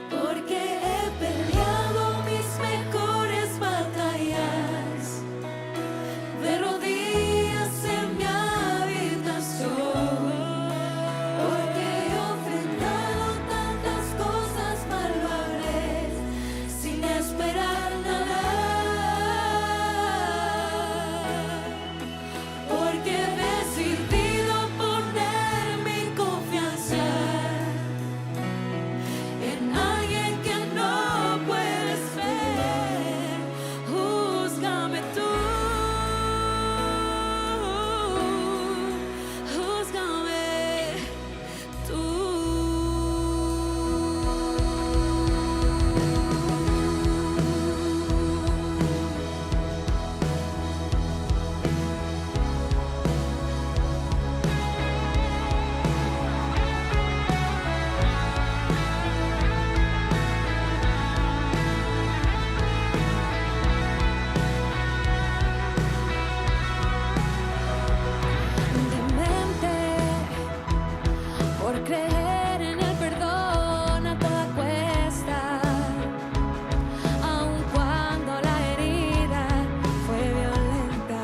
porque he peleado mis mejores batallas de rodillas en mi habitación, porque he ofrendado tantas cosas valuables sin esperar nada, porque he decidido poner mi confianza en alguien que no puedes ver. Júzgame tú, júzgame tú. Demente por creer en el perdón a toda cuesta, aun cuando la herida fue violenta,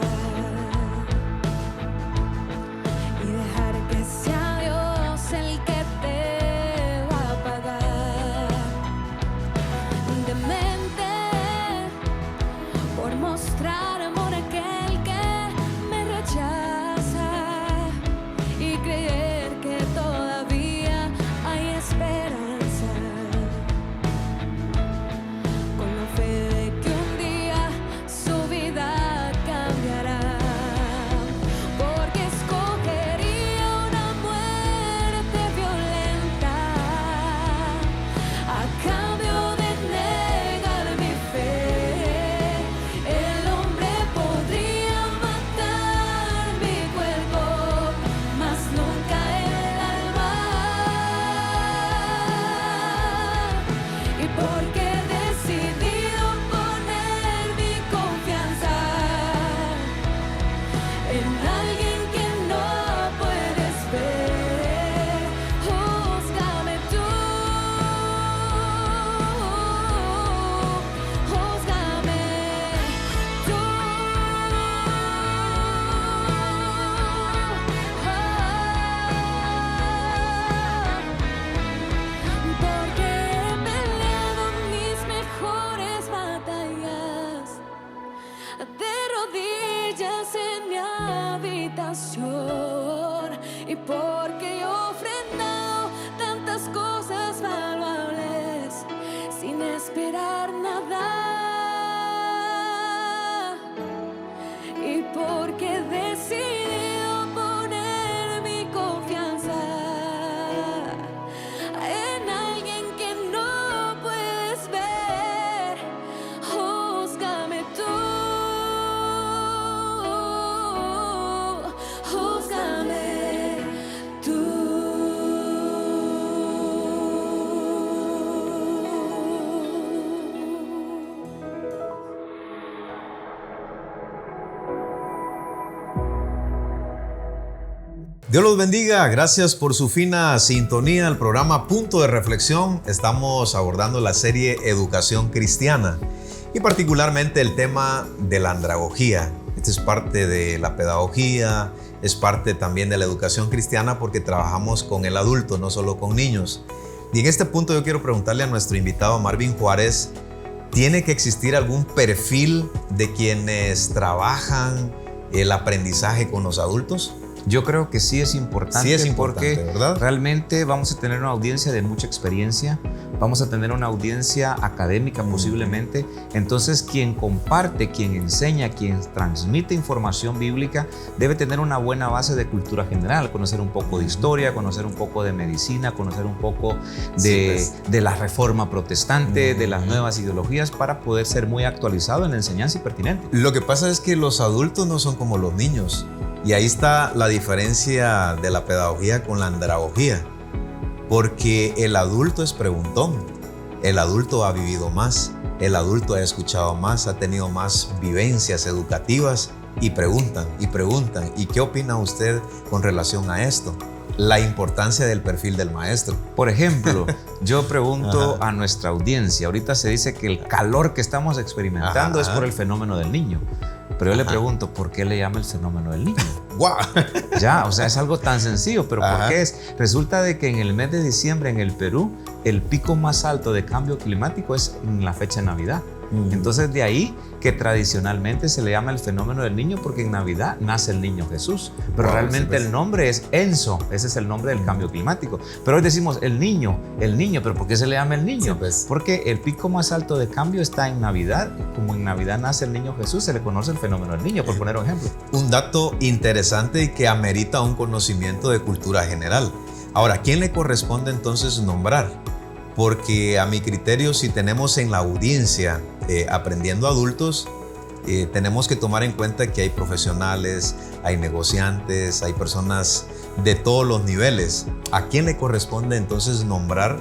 y dejar que sea Dios el que te va a pagar. Demente por mostrar amor a aquel que me rechaza y creer que todavía hay esperanza, con la fe de que un día su vida cambiará, porque escogería una muerte violenta a cambio de negar mi fe. El hombre podría matar mi cuerpo, mas nunca el alma, y porque he decidido poner mi confianza en alguien que no puedes ver. Júzgame tú, júzgame tú, porque he peleado mis mejores batallas de rodillas en mi habitación, y porque he ofrendado tantas cosas valuables sin esperar nada, y porque he decidido poner mi confianza en alguien que no puedes ver. Júzgame tú, júzgame tú. Dios los bendiga, gracias por su fina sintonía al programa Punto de Reflexión. Estamos abordando la serie Educación Cristiana y particularmente el tema de la andragogía. Este es parte de la pedagogía, es parte también de la educación cristiana porque trabajamos con el adulto, no solo con niños. Y en este punto yo quiero preguntarle a nuestro invitado Marvin Juárez, ¿tiene que existir algún perfil de quienes trabajan el aprendizaje con los adultos? Yo creo que sí es importante, Sí es importante, porque ¿verdad? realmente vamos a tener una audiencia de mucha experiencia, vamos a tener una audiencia académica posiblemente. Entonces, quien comparte, quien enseña, quien transmite información bíblica debe tener una buena base de cultura general, conocer un poco de historia, conocer un poco de medicina, conocer un poco de la reforma protestante, de las nuevas ideologías, para poder ser muy actualizado en la enseñanza y pertinente. Lo que pasa es que los adultos no son como los niños. Y ahí está la diferencia de la pedagogía con la andragogía. Porque el adulto es preguntón. El adulto ha vivido más. El adulto ha escuchado más, ha tenido más vivencias educativas y preguntan y preguntan. ¿Y qué opina usted con relación a esto? La importancia del perfil del maestro. Por ejemplo, yo pregunto a nuestra audiencia, ahorita se dice que el calor que estamos experimentando es por el fenómeno del niño. Pero yo le pregunto, ¿por qué le llama el fenómeno del niño? ¡Guau! Ya, o sea, es algo tan sencillo, pero ¿por qué es? Resulta de que en el mes de diciembre en el Perú, el pico más alto de cambio climático es en la fecha de Navidad. Entonces, de ahí que tradicionalmente se le llama el fenómeno del niño, porque en Navidad nace el niño Jesús. Pero realmente el nombre es Enso, ese es el nombre del cambio climático. Pero hoy decimos el niño, ¿pero por qué se le llama el niño? Sí, pues. Porque el pico más alto de cambio está en Navidad. Como en Navidad nace el niño Jesús, se le conoce el fenómeno del niño, por poner un ejemplo. Un dato interesante y que amerita un conocimiento de cultura general. Ahora, ¿a quién le corresponde entonces nombrar? Porque a mi criterio, si tenemos en la audiencia aprendiendo adultos, tenemos que tomar en cuenta que hay profesionales, hay negociantes, hay personas de todos los niveles. ¿A quién le corresponde entonces nombrar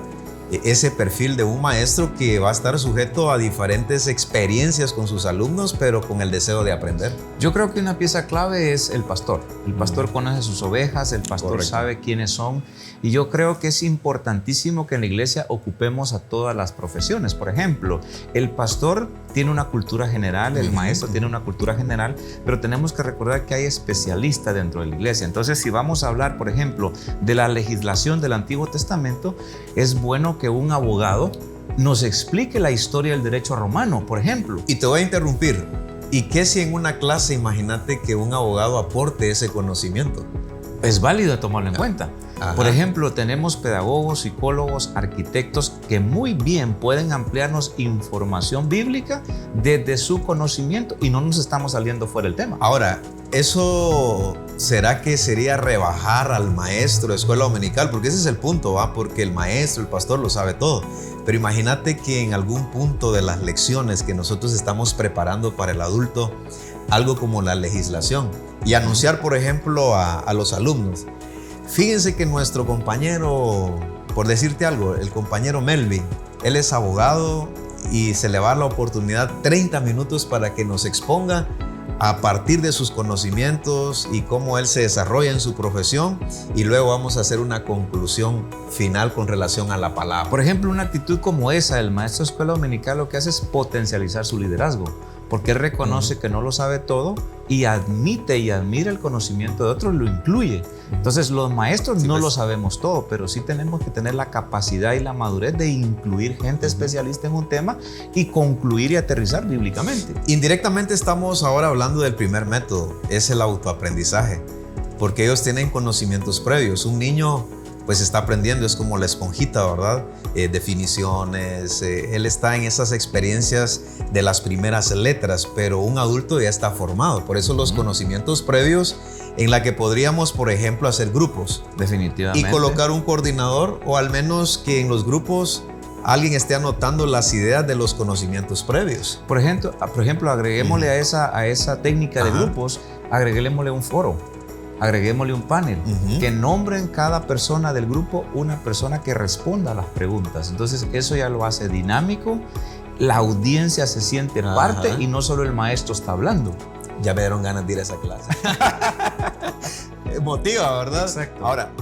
ese perfil de un maestro que va a estar sujeto a diferentes experiencias con sus alumnos, pero con el deseo de aprender? Yo creo que una pieza clave es el pastor. El pastor conoce sus ovejas, el pastor Correcto. sabe quiénes son, y yo creo que es importantísimo que en la iglesia ocupemos a todas las profesiones. Por ejemplo, el pastor tiene una cultura general, el maestro tiene una cultura general, pero tenemos que recordar que hay especialistas dentro de la iglesia. Entonces, si vamos a hablar, por ejemplo, de la legislación del Antiguo Testamento, es bueno que un abogado nos explique la historia del derecho romano, por ejemplo. Y te voy a interrumpir. ¿Y qué si en una clase, imagínate que un abogado aporte ese conocimiento? Es válido tomarlo en cuenta. Ajá. Por ejemplo, tenemos pedagogos, psicólogos, arquitectos que muy bien pueden ampliarnos información bíblica desde su conocimiento, y no nos estamos saliendo fuera del tema. Ahora, ¿eso será que sería rebajar al maestro de escuela dominical? Porque ese es el punto, ¿va? Porque el maestro, el pastor lo sabe todo. Pero imagínate que en algún punto de las lecciones que nosotros estamos preparando para el adulto, algo como la legislación, y anunciar, por ejemplo, a los alumnos: fíjense que nuestro compañero, por decirte algo, el compañero Melvin, él es abogado y se le va a dar la oportunidad 30 minutos para que nos exponga a partir de sus conocimientos y cómo él se desarrolla en su profesión, y luego vamos a hacer una conclusión final con relación a la palabra. Por ejemplo, una actitud como esa del maestro de escuela dominical lo que hace es potencializar su liderazgo, porque él reconoce que no lo sabe todo y admite y admira el conocimiento de otros, lo incluye. Entonces, los maestros no lo sabemos todo, pero sí tenemos que tener la capacidad y la madurez de incluir gente especialista en un tema y concluir y aterrizar bíblicamente. Indirectamente estamos ahora hablando del primer método, es el autoaprendizaje, porque ellos tienen conocimientos previos. Un niño pues está aprendiendo, es como la esponjita, ¿verdad? Definiciones, él está en esas experiencias de las primeras letras, pero un adulto ya está formado. Por eso los conocimientos previos, en la que podríamos, por ejemplo, hacer grupos. Definitivamente. Y colocar un coordinador, o al menos que en los grupos alguien esté anotando las ideas de los conocimientos previos. Por ejemplo, agreguémosle a esa técnica de grupos, agreguémosle un foro. Agreguémosle un panel, que nombren cada persona del grupo una persona que responda a las preguntas. Entonces, eso ya lo hace dinámico, la audiencia se siente parte y no solo el maestro está hablando. Ya me dieron ganas de ir a esa clase. Motiva, ¿verdad? Exacto. Ahora,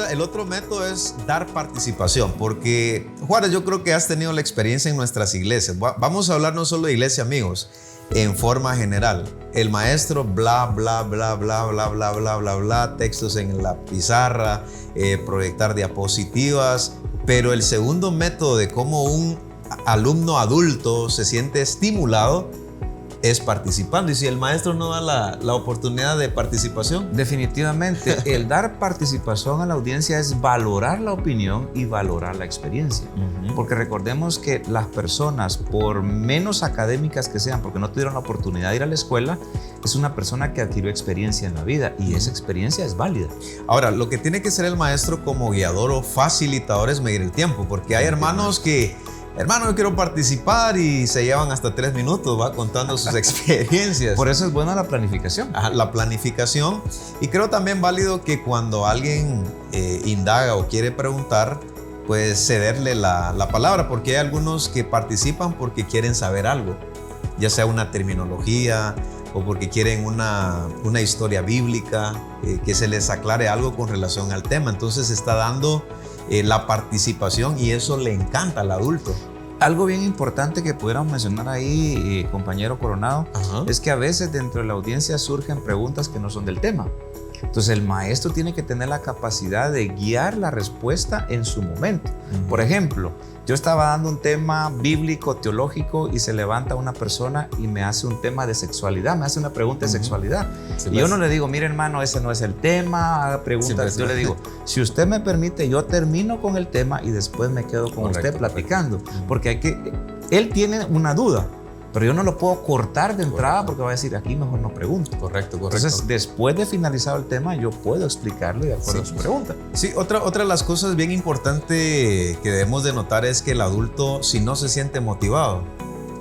el otro método es dar participación, porque, Juárez, yo creo que has tenido la experiencia en nuestras iglesias. Vamos a hablar no solo de iglesia, amigos, en forma general. El maestro, bla, bla, bla, bla, bla, bla, bla, bla, bla, textos en la pizarra, proyectar diapositivas, pero el segundo método de cómo un alumno adulto se siente estimulado es participando. Y si el maestro no da la oportunidad de participación. Definitivamente, el dar participación a la audiencia es valorar la opinión y valorar la experiencia. Porque recordemos que las personas, por menos académicas que sean, porque no tuvieron la oportunidad de ir a la escuela, es una persona que adquirió experiencia en la vida y esa experiencia es válida. Ahora, lo que tiene que ser el maestro como guiador o facilitador es medir el tiempo, porque hay hermanos que... Hermano, yo quiero participar y se llevan hasta 3 minutos, va contando sus experiencias. Por eso es buena la planificación. Ajá, la planificación. Y creo también válido que cuando alguien indaga o quiere preguntar, pues cederle la palabra, porque hay algunos que participan porque quieren saber algo, ya sea una terminología o porque quieren una historia bíblica, que se les aclare algo con relación al tema. Entonces está dando la participación y eso le encanta al adulto. Algo bien importante que pudiéramos mencionar ahí, compañero Coronado, es que a veces dentro de la audiencia surgen preguntas que no son del tema. Entonces el maestro tiene que tener la capacidad de guiar la respuesta en su momento. Por ejemplo, yo estaba dando un tema bíblico, teológico, y se levanta una persona y me hace un tema de sexualidad, me hace una pregunta de sexualidad. Sí, y yo no le digo, mire hermano, ese no es el tema, haga preguntas. Sí, yo le digo, si usted me permite, yo termino con el tema y después me quedo con Correcto, usted platicando. Porque él tiene una duda, pero yo no lo puedo cortar de entrada porque va a decir, aquí mejor no pregunto. Correcto. Entonces, después de finalizado el tema, yo puedo explicarle de acuerdo a su pregunta. Sí, otra de las cosas bien importantes que debemos de notar es que el adulto, si no se siente motivado,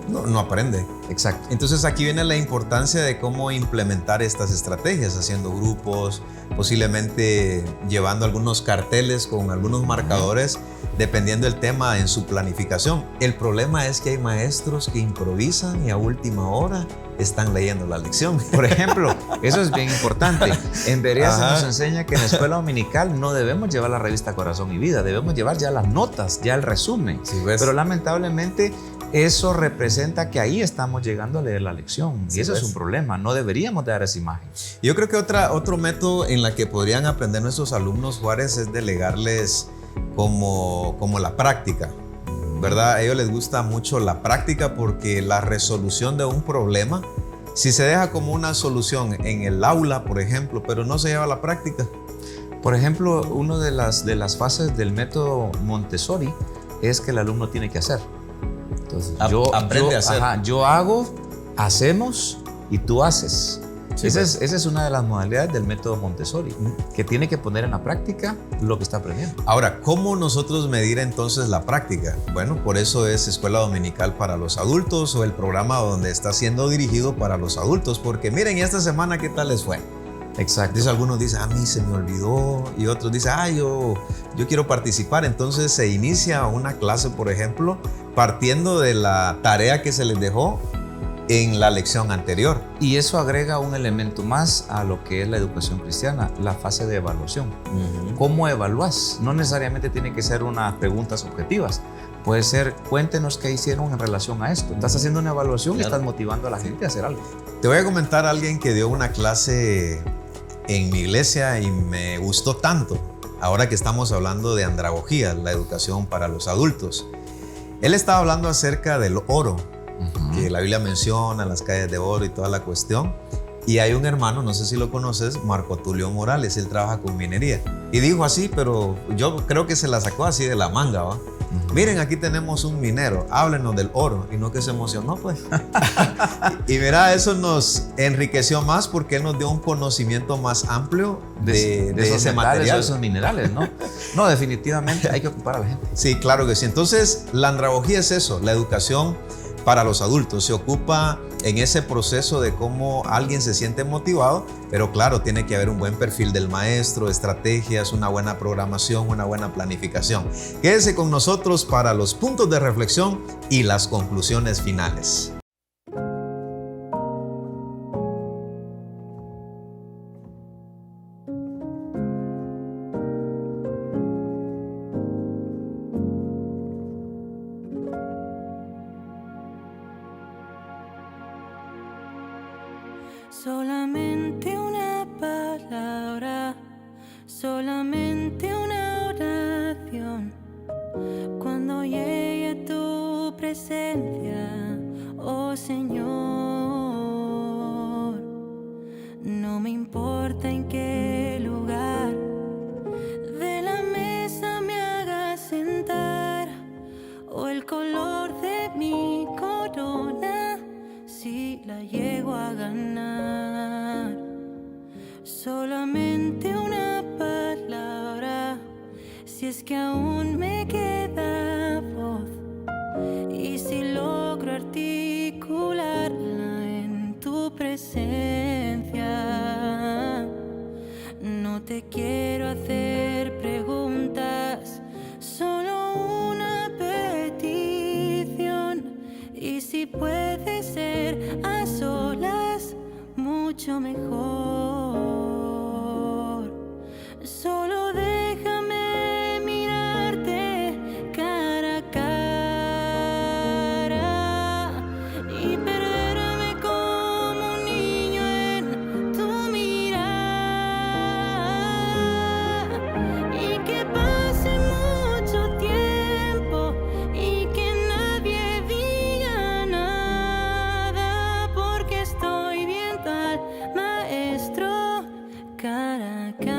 no aprende. Exacto. Entonces aquí viene la importancia de cómo implementar estas estrategias, haciendo grupos, posiblemente llevando algunos carteles con algunos marcadores, dependiendo del tema en su planificación. El problema es que hay maestros que improvisan y a última hora están leyendo la lección. Por ejemplo, eso es bien importante. En Berea se nos enseña que en la escuela dominical no debemos llevar la revista Corazón y Vida, debemos llevar ya las notas, ya el resumen. Sí, ¿ves? Pero lamentablemente eso representa que ahí estamos llegando a leer la lección. Sí, y eso ¿ves? es un problema, no deberíamos dar esa imagen. Yo creo que otro método en la que podrían aprender nuestros alumnos, Juárez, es delegarles como la práctica, ¿verdad? A ellos les gusta mucho la práctica porque la resolución de un problema, si se deja como una solución en el aula, por ejemplo, pero no se lleva a la práctica. Por ejemplo, una de las fases del método Montessori es que el alumno tiene que hacer. Entonces, Aprende a hacer. Yo hago, hacemos y tú haces. Sí, esa es una de las modalidades del método Montessori, que tiene que poner en la práctica lo que está aprendiendo. Ahora, ¿cómo nosotros medir entonces la práctica? Bueno, por eso es Escuela Dominical para los Adultos o el programa donde está siendo dirigido para los adultos, porque miren, esta semana, ¿qué tal les fue? Exacto. Entonces algunos dicen, a mí se me olvidó, y otros dicen, yo quiero participar. Entonces se inicia una clase, por ejemplo, partiendo de la tarea que se les dejó en la lección anterior. Y eso agrega un elemento más a lo que es la educación cristiana, la fase de evaluación. ¿Cómo evalúas? No necesariamente tiene que ser unas preguntas objetivas. Puede ser, cuéntenos qué hicieron en relación a esto. Estás haciendo una evaluación y estás motivando a la gente a hacer algo. Te voy a comentar a alguien que dio una clase en mi iglesia y me gustó tanto. Ahora que estamos hablando de andragogía, la educación para los adultos. Él estaba hablando acerca del oro, que la Biblia menciona, las calles de oro y toda la cuestión. Y hay un hermano, no sé si lo conoces, Marco Tulio Morales, él trabaja con minería. Y dijo así, pero yo creo que se la sacó así de la manga, ¿va? Miren, aquí tenemos un minero, háblenos del oro. Y no que se emocionó, pues. y mira, eso nos enriqueció más porque él nos dio un conocimiento más amplio de esos ese metales material. o esos minerales, ¿no? No, definitivamente hay que ocupar a la gente. Sí, claro que sí. Entonces, la andragogía es eso, la educación para los adultos. Se ocupa en ese proceso de cómo alguien se siente motivado, pero claro, tiene que haber un buen perfil del maestro, estrategias, una buena programación, una buena planificación. Quédese con nosotros para los puntos de reflexión y las conclusiones finales. Solamente una palabra, solamente una oración. Cuando llegue a tu presencia, oh Señor. llego a ganar. Solamente una palabra, si es que aún me queda voz, y si logro articularla en tu presencia. No te quiero hacer preguntas, solo una petición, y si puede ser a solas, mucho mejor. Solo déjame mirarte cara a cara y perderme como un niño en tu mirada, y que pase mucho tiempo y que nadie diga nada, porque estoy viendo al maestro cara a cara.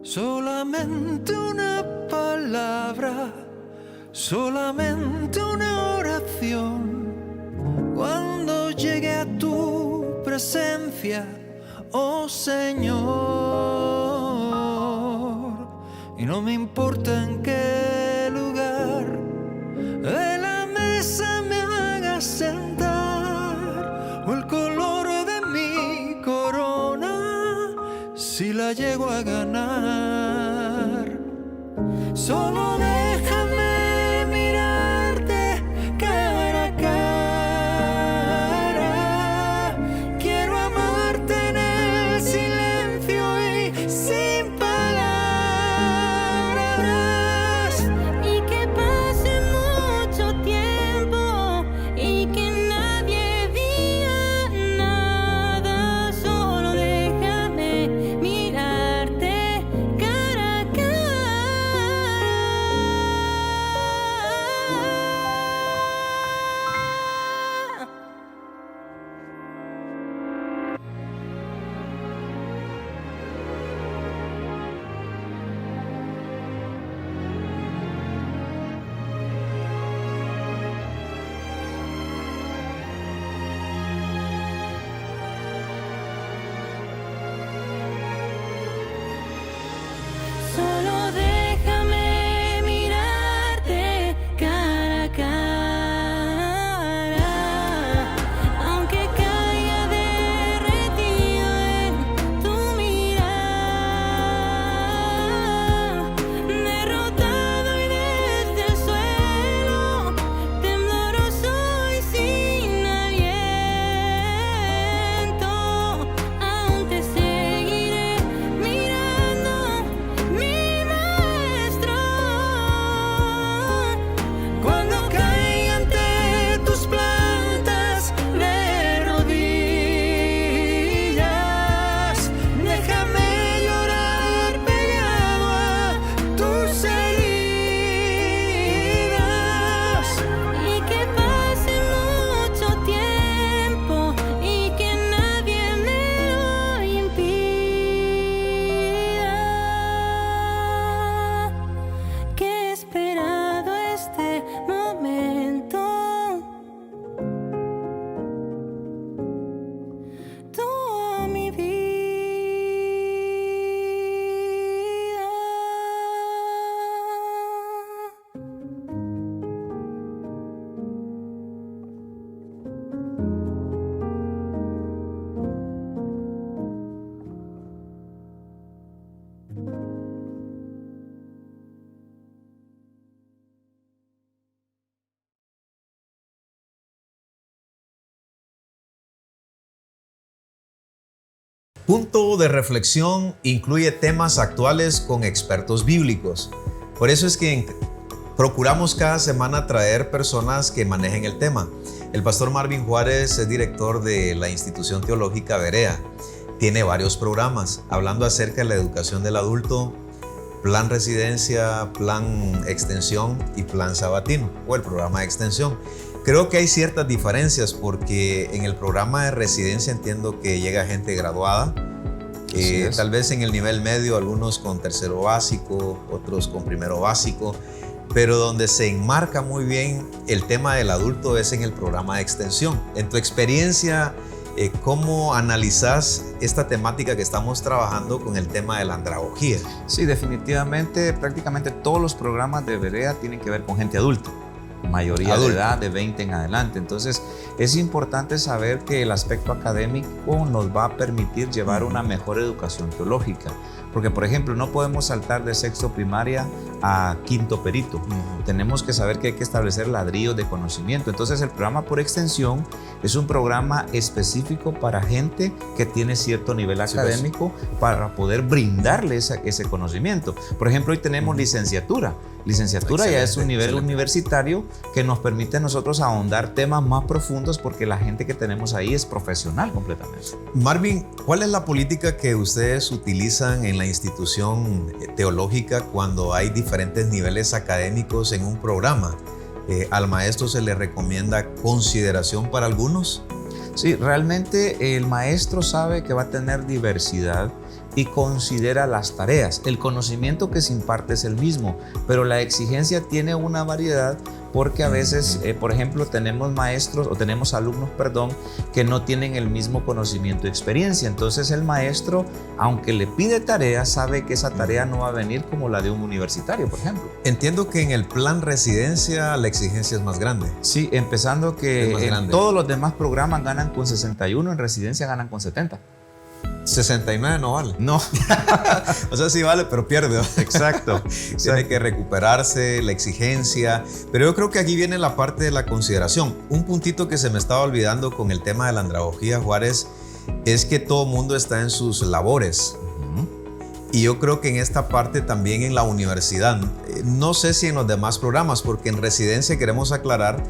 Solamente una palabra, solamente una oración. Cuando llegue a tu presencia, oh Señor, y no me importa en qué lugar de la mesa me hagas sentar, o el color de mi corona, si la llego a ganar. Solo déjame mirarte cara a cara. Quiero amarte en el silencio y sin palabras, Y que pase mucho tiempo y que nadie diga nada. Solo déjame mirarte cara a cara. Solo déjame mirarte cara a cara, aunque caiga derretido en tu mirada, derrotado y desde el suelo, tembloroso y sin aliento, aún te seguiré mirando, mi maestro. cuando caiga ante tus plantas de rodillas, déjame llorar pegado a tus heridas. Y que pase mucho tiempo y que nadie me lo impida, que he esperado este momento toda mi vida. Punto de reflexión incluye temas actuales con expertos bíblicos. Por eso es que procuramos cada semana traer personas que manejen el tema. El pastor Marvin Juárez es director de la institución teológica Berea. Tiene varios programas hablando acerca de la educación del adulto, plan residencia, plan extensión y plan sabatino o el programa de extensión. Creo que hay ciertas diferencias porque en el programa de residencia entiendo que llega gente graduada, tal vez en el nivel medio, algunos con tercero básico, otros con primero básico, pero donde se enmarca muy bien el tema del adulto es en el programa de extensión. En tu experiencia, ¿cómo analizas esta temática que estamos trabajando con el tema de la andragogía? Sí, definitivamente, prácticamente todos los programas de Berea tienen que ver con gente adulta, mayoría de edad, de 20 en adelante. Entonces, es importante saber que el aspecto académico nos va a permitir llevar una mejor educación teológica. Porque, por ejemplo, no podemos saltar de sexto primaria a quinto perito. Tenemos que saber que hay que establecer ladrillos de conocimiento. Entonces, el programa por extensión es un programa específico para gente que tiene cierto nivel académico para poder brindarle ese conocimiento. Por ejemplo, hoy tenemos licenciatura. Licenciatura ya es un nivel universitario que nos permite a nosotros ahondar temas más profundos porque la gente que tenemos ahí es profesional completamente. Marvin, ¿cuál es la política que ustedes utilizan en la institución teológica cuando hay diferentes niveles académicos en un programa? ¿Al maestro se le recomienda consideración para algunos? Sí, realmente el maestro sabe que va a tener diversidad y considera las tareas. El conocimiento que se imparte es el mismo, pero la exigencia tiene una variedad porque a veces, por ejemplo, tenemos maestros o tenemos alumnos, que no tienen el mismo conocimiento y experiencia. Entonces el maestro, aunque le pide tarea, sabe que esa tarea no va a venir como la de un universitario, por ejemplo. Entiendo que en el plan residencia la exigencia es más grande. Sí, empezando que en todos los demás programas ganan con 61, en residencia ganan con 70. 69 no vale. No. O sea, sí vale, pero pierde. Exacto. Tiene que recuperarse, la exigencia. Pero yo creo que aquí viene la parte de la consideración. Un puntito que se me estaba olvidando con el tema de la andragogía, Juárez, es que todo mundo está en sus labores. Y yo creo que en esta parte también en la universidad, no sé si en los demás programas, porque en residencia queremos aclarar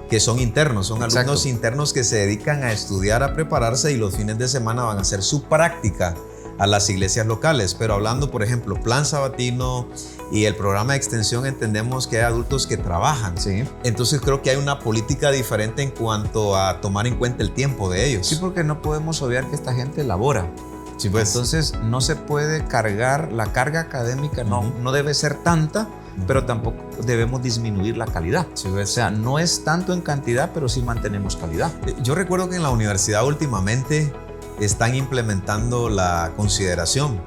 que son internos, son alumnos internos que se dedican a estudiar, a prepararse y los fines de semana van a hacer su práctica a las iglesias locales. Pero hablando, por ejemplo, plan sabatino y el programa de extensión, entendemos que hay adultos que trabajan. Sí. Entonces creo que hay una política diferente en cuanto a tomar en cuenta el tiempo de ellos. Sí, porque no podemos obviar que esta gente labora. Sí, pues. Entonces no se puede cargar, la carga académica no debe ser tanta, pero tampoco debemos disminuir la calidad. Sí, pues. O sea, no es tanto en cantidad, pero sí mantenemos calidad. Yo recuerdo que en la universidad últimamente están implementando la consideración,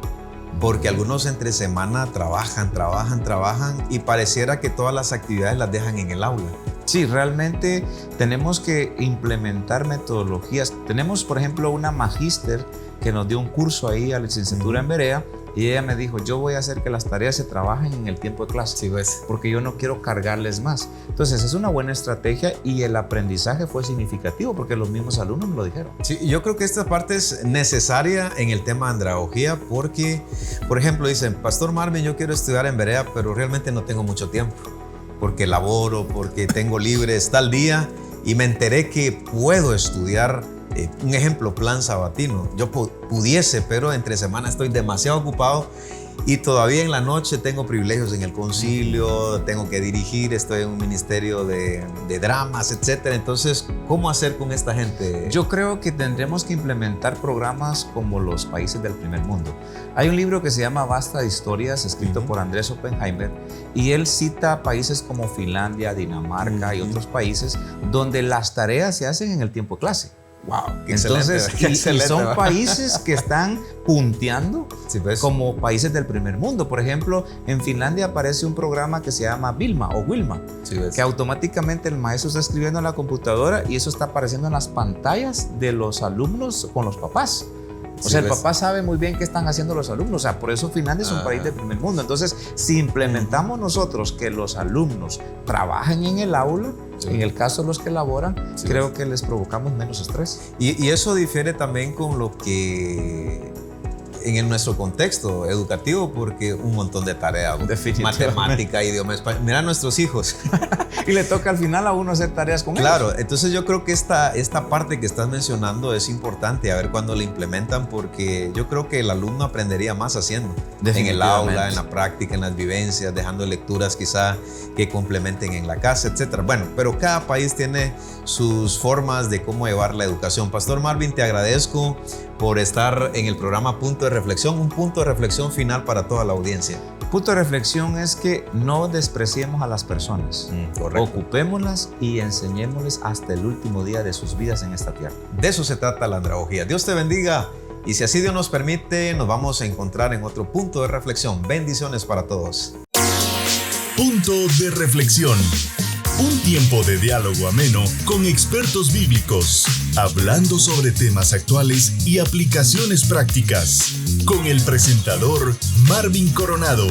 porque algunos entre semana trabajan y pareciera que todas las actividades las dejan en el aula. Sí, realmente tenemos que implementar metodologías. Tenemos, por ejemplo, una magíster que nos dio un curso ahí a la licenciatura en Berea y ella me dijo, yo voy a hacer que las tareas se trabajen en el tiempo de clase, sí, pues. porque yo no quiero cargarles más. Entonces es una buena estrategia y el aprendizaje fue significativo porque los mismos alumnos me lo dijeron. Sí, yo creo que esta parte es necesaria en el tema de andragogía porque, por ejemplo, dicen, Pastor Marvin, yo quiero estudiar en Berea, pero realmente no tengo mucho tiempo porque laboro, porque tengo libres tal día y me enteré que puedo estudiar. Un ejemplo, plan sabatino. Yo pudiese, pero entre semana estoy demasiado ocupado y todavía en la noche tengo privilegios en el concilio, tengo que dirigir, estoy en un ministerio de dramas, etc. Entonces, ¿cómo hacer con esta gente? Yo creo que tendremos que implementar programas como los países del primer mundo. Hay un libro que se llama Basta de Historias, escrito por Andrés Oppenheimer, y él cita países como Finlandia, Dinamarca y otros países donde las tareas se hacen en el tiempo de clase. Wow, qué entonces, excelente, y son países que están punteando sí, pues. como países del primer mundo. Por ejemplo, en Finlandia aparece un programa que se llama Vilma o Wilma, sí, pues. que automáticamente el maestro está escribiendo en la computadora y eso está apareciendo en las pantallas de los alumnos con los papás. O sea, el papá sabe muy bien qué están haciendo los alumnos. O sea, por eso Finlandia es un país del primer mundo. Entonces, si implementamos nosotros que los alumnos trabajen en el aula, en el caso de los que laboran, creo que les provocamos menos estrés. Y eso difiere también con lo que en nuestro contexto educativo, porque un montón de tareas, matemática, idioma español. Mira a nuestros hijos. Y le toca al final a uno hacer tareas con ellos. Claro, entonces yo creo que esta parte que estás mencionando es importante, a ver cuándo la implementan, porque yo creo que el alumno aprendería más haciendo. En el aula, en la práctica, en las vivencias, dejando lecturas quizá que complementen en la casa, etc. Bueno, pero cada país tiene sus formas de cómo llevar la educación. Pastor Marvin, te agradezco por estar en el programa Punto de Reflexión, un punto de reflexión final para toda la audiencia. Punto de reflexión es que no despreciemos a las personas. Correcto. Ocupémoslas y enseñémosles hasta el último día de sus vidas en esta tierra. De eso se trata la andragogía. Dios te bendiga. Y si así Dios nos permite, nos vamos a encontrar en otro punto de reflexión. Bendiciones para todos. Punto de reflexión. Un tiempo de diálogo ameno con expertos bíblicos, hablando sobre temas actuales y aplicaciones prácticas, con el presentador Marvin Coronado.